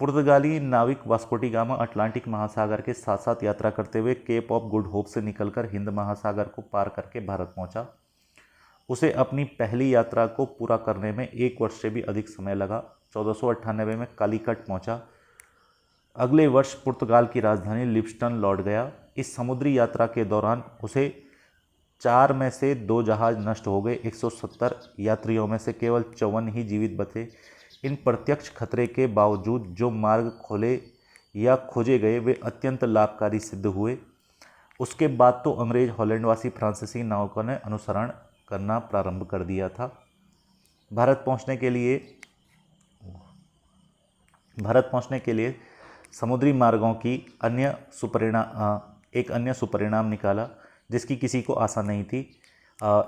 पुर्तगाली नाविक वास्को डी गामा अटलांटिक महासागर के साथ साथ यात्रा करते हुए केप ऑफ गुड होप से निकलकर हिंद महासागर को पार करके भारत पहुंचा। उसे अपनी पहली यात्रा को पूरा करने में 1 वर्ष से भी अधिक समय लगा। 1498 में कालीकट पहुंचा। अगले वर्ष पुर्तगाल की राजधानी लिविंगस्टन लौट गया। इस समुद्री यात्रा के दौरान उसे 4 में से 2 जहाज नष्ट हो गए। 170 यात्रियों में से केवल 54 ही जीवित बचे। इन प्रत्यक्ष खतरे के बावजूद जो मार्ग खोले या खोजे गए वे अत्यंत लाभकारी सिद्ध हुए। उसके बाद तो अंग्रेज, हॉलैंडवासी, फ्रांसीसी नाविकों ने अनुसरण करना प्रारंभ कर दिया था। भारत पहुंचने के लिए समुद्री मार्गों की एक अन्य सुपरिणाम निकाला, जिसकी किसी को आशा नहीं थी।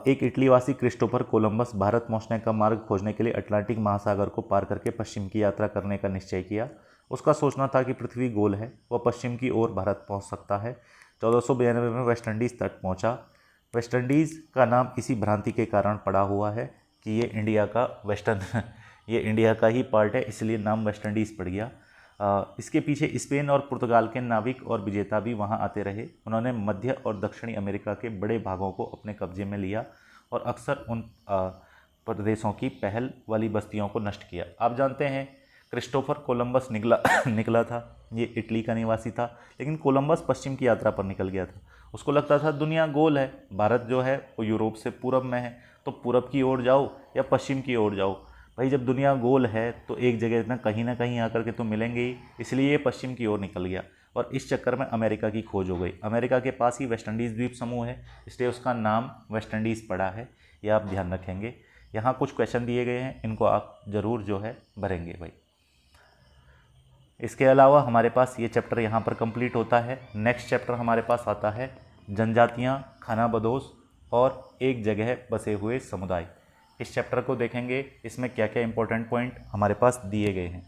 एक इटलीवासी क्रिस्टोफर कोलंबस भारत पहुंचने का मार्ग खोजने के लिए अटलांटिक महासागर को पार करके पश्चिम की यात्रा करने का निश्चय किया। उसका सोचना था कि पृथ्वी गोल है, वह पश्चिम की ओर भारत पहुंच सकता है। 1492 में वेस्ट इंडीज़ तक पहुंचा। वेस्ट इंडीज़ का नाम इसी भ्रांति के कारण पड़ा हुआ है कि ये इंडिया का ही पार्ट है, इसलिए नाम वेस्ट इंडीज़ पड़ गया। इसके पीछे स्पेन और पुर्तगाल के नाविक और विजेता भी वहां आते रहे। उन्होंने मध्य और दक्षिणी अमेरिका के बड़े भागों को अपने कब्जे में लिया और अक्सर उन प्रदेशों की पहल वाली बस्तियों को नष्ट किया। आप जानते हैं क्रिस्टोफर कोलंबस निकला था, ये इटली का निवासी था, लेकिन कोलंबस पश्चिम की यात्रा पर निकल गया था। उसको लगता था दुनिया गोल है, भारत जो है वो यूरोप से पूरब में है, तो पूरब की ओर जाओ या पश्चिम की ओर जाओ। भाई जब दुनिया गोल है तो एक जगह में कहीं ना कहीं आकर के तो मिलेंगे ही, इसलिए ये पश्चिम की ओर निकल गया। और इस चक्कर में अमेरिका की खोज हो गई। अमेरिका के पास ही वेस्ट इंडीज़ द्वीप समूह है, इसलिए उसका नाम वेस्ट इंडीज़ पड़ा है, ये आप ध्यान रखेंगे। यहाँ कुछ क्वेश्चन दिए गए हैं, इनको आप ज़रूर जो है भरेंगे भाई। इसके अलावा हमारे पास ये चैप्टर यहाँ पर कंप्लीट होता है। नेक्स्ट चैप्टर हमारे पास आता है जनजातियाँ, खानाबदोश और एक जगह बसे हुए समुदाय। इस चैप्टर को देखेंगे, इसमें क्या क्या इंपॉर्टेंट पॉइंट हमारे पास दिए गए हैं।